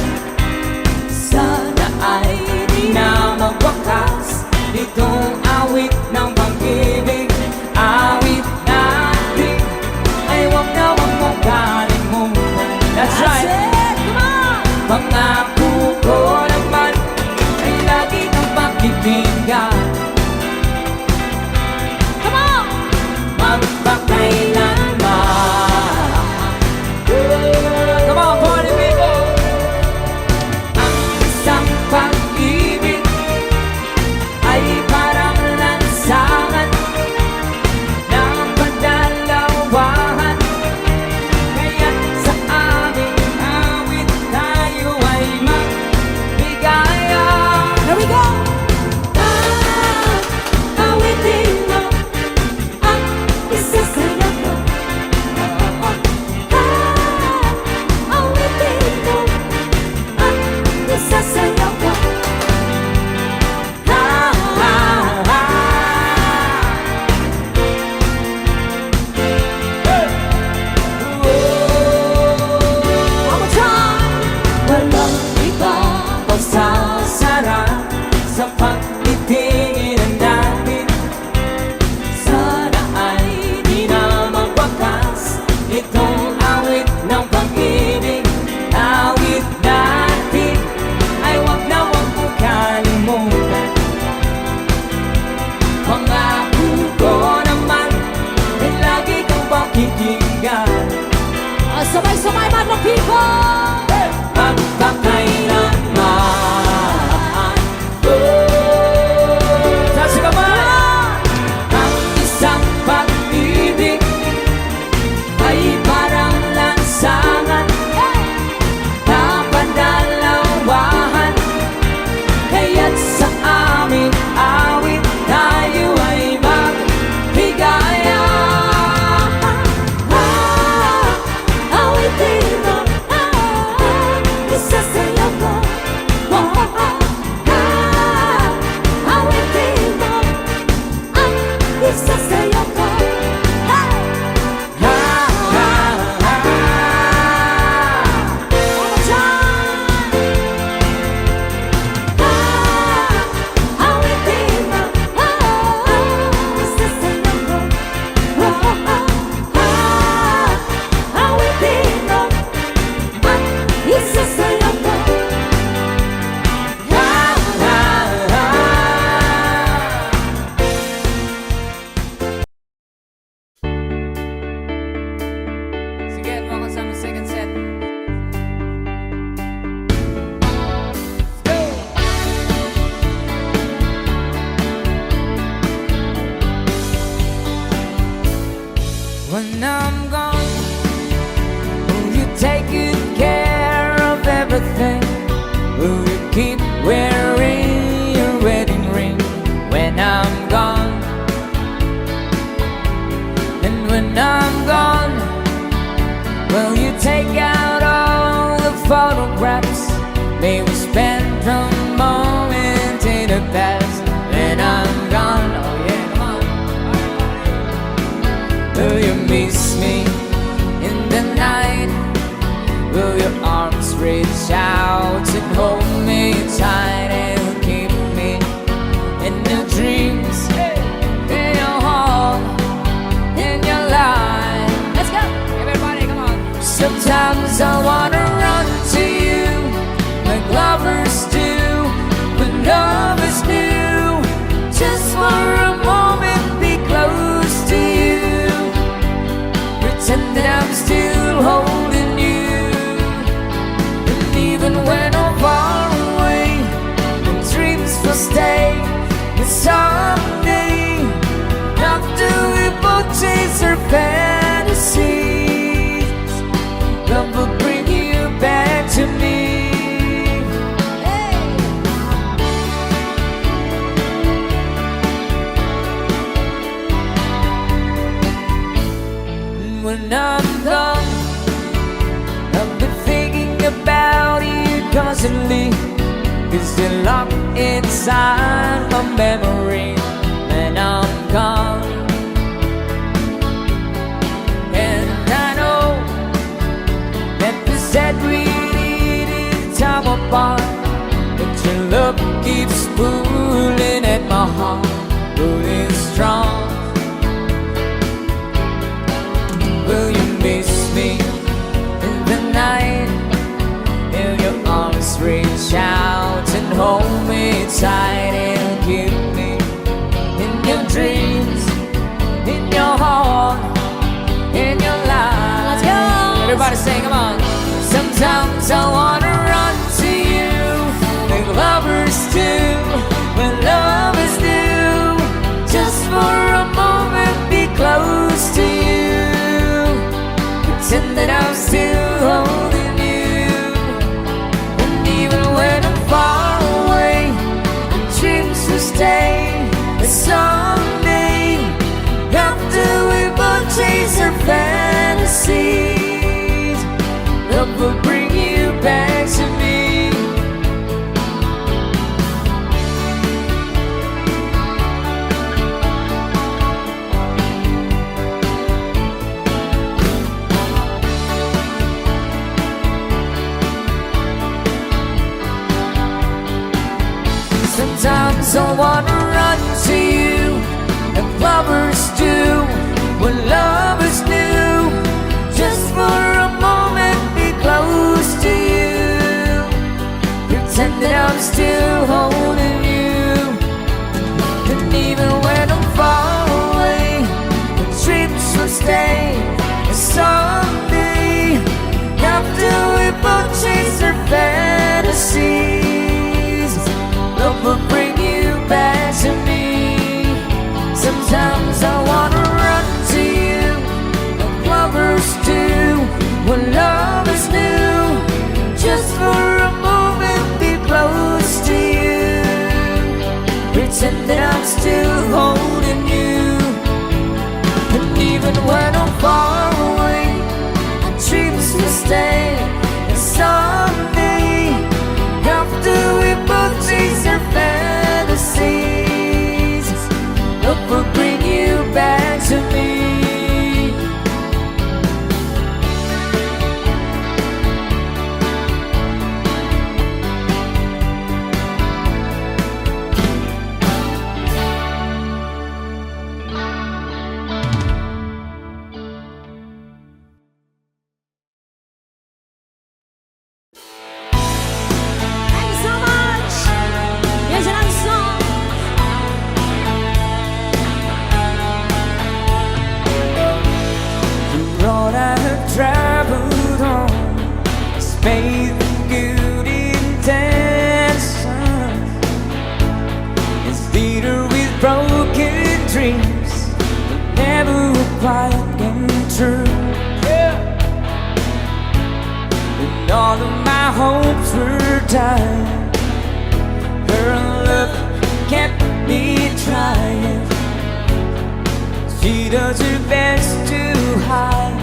Sana ay di na magwakas itong awit ng pag-ibig. Awit natin ay wag na wag mong kalimutan. That's right. it! Come on! Pangako ko naman ay lagi kang pakikinggan. Come on! Magpakailanman. your dreams, in your heart, in your life. Let's go, everybody, come on. Sometimes I wanna run to you like lovers do, when love is new. Just for a moment, be close to you. Pretend that I'm still holding you. And even when I'm far away, the dreams will stay. And someday, after we both chase our fantasies, love will bring you back to me. When I'm gone, I've been thinking about you constantly. It's still locked inside my memory when I'm gone. And I know that we said we needed time apart, but your love keeps pulling at my heart, pulling strong. Will you miss me in the night? Will your arms reach out and hold me tight and keep me in your dreams, in your heart, in your life? Let's go! Everybody sing, come on. Sometimes I wanna run to you like lovers do, when love is new. Just for a moment, be close to you. Pretend that I'm still holding you. And even when I'm far away, the dreams will stay. And someday, after we both chase our fantasies, love will bring you back to me. Sometimes I wanna run to you like lovers do, when love is new. Just for a moment, be close to you. Pretend that I'm still holding you. And even when I'm far away, the dreams will stay. And someday, after we both chase our fantasies, love will bring you back to me. Sometimes I wanna run to you like lovers do, when love is new. Just for a moment, be close to you. Pretend that I'm still holding you. And even when I'm far away, the dreams will stay. And someday, after we both chase our fantasies, love will bring you back to me. Thank you so much. Here's another song. The road I have traveled on is paved with good intention. It's bitter with broken dreams that never quite came true. And all of my hopes were dying. Her love kept me trying. She does her best to hide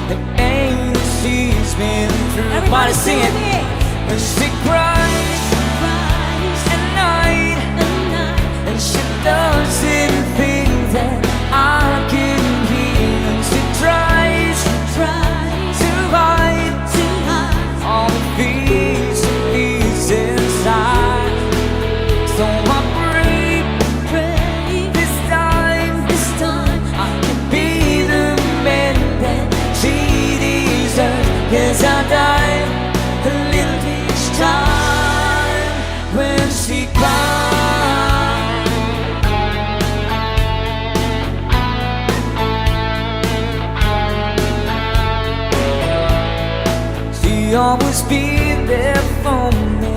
the pain that she's been through. Everybody sing it. with me. When she cries at night, and she doesn't think that I can hear. And she tries to hide all the fears she feels inside. So I pray always be there for me.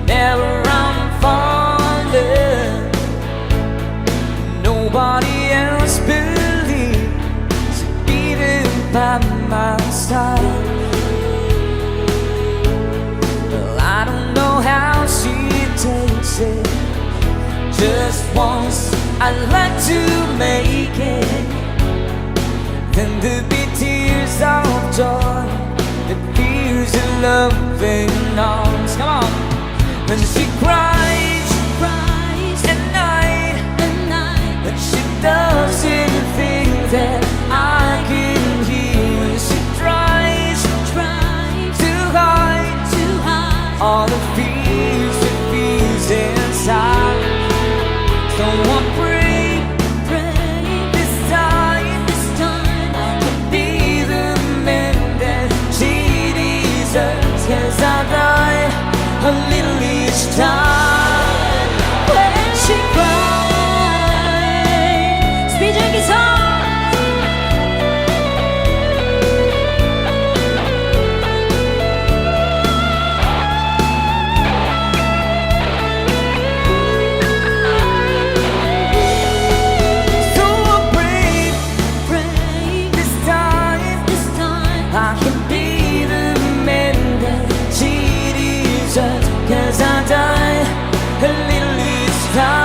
Never I'm falling. Nobody else believes to be there by my side. Well, I don't know how she takes it. Just once I'd like to make it. Then there'd be tears of joy, the fears of loving arms. Come on. When she cries at night, when she doesn't think that I can hear. She tries to hide all the fears she feels inside. So I pray this time I can be the man that she deserves. 'Cause I die a little each time when she cries. Speed your guitar. So I pray this time I can be the man that she deserves. 'Cause I die a little each time.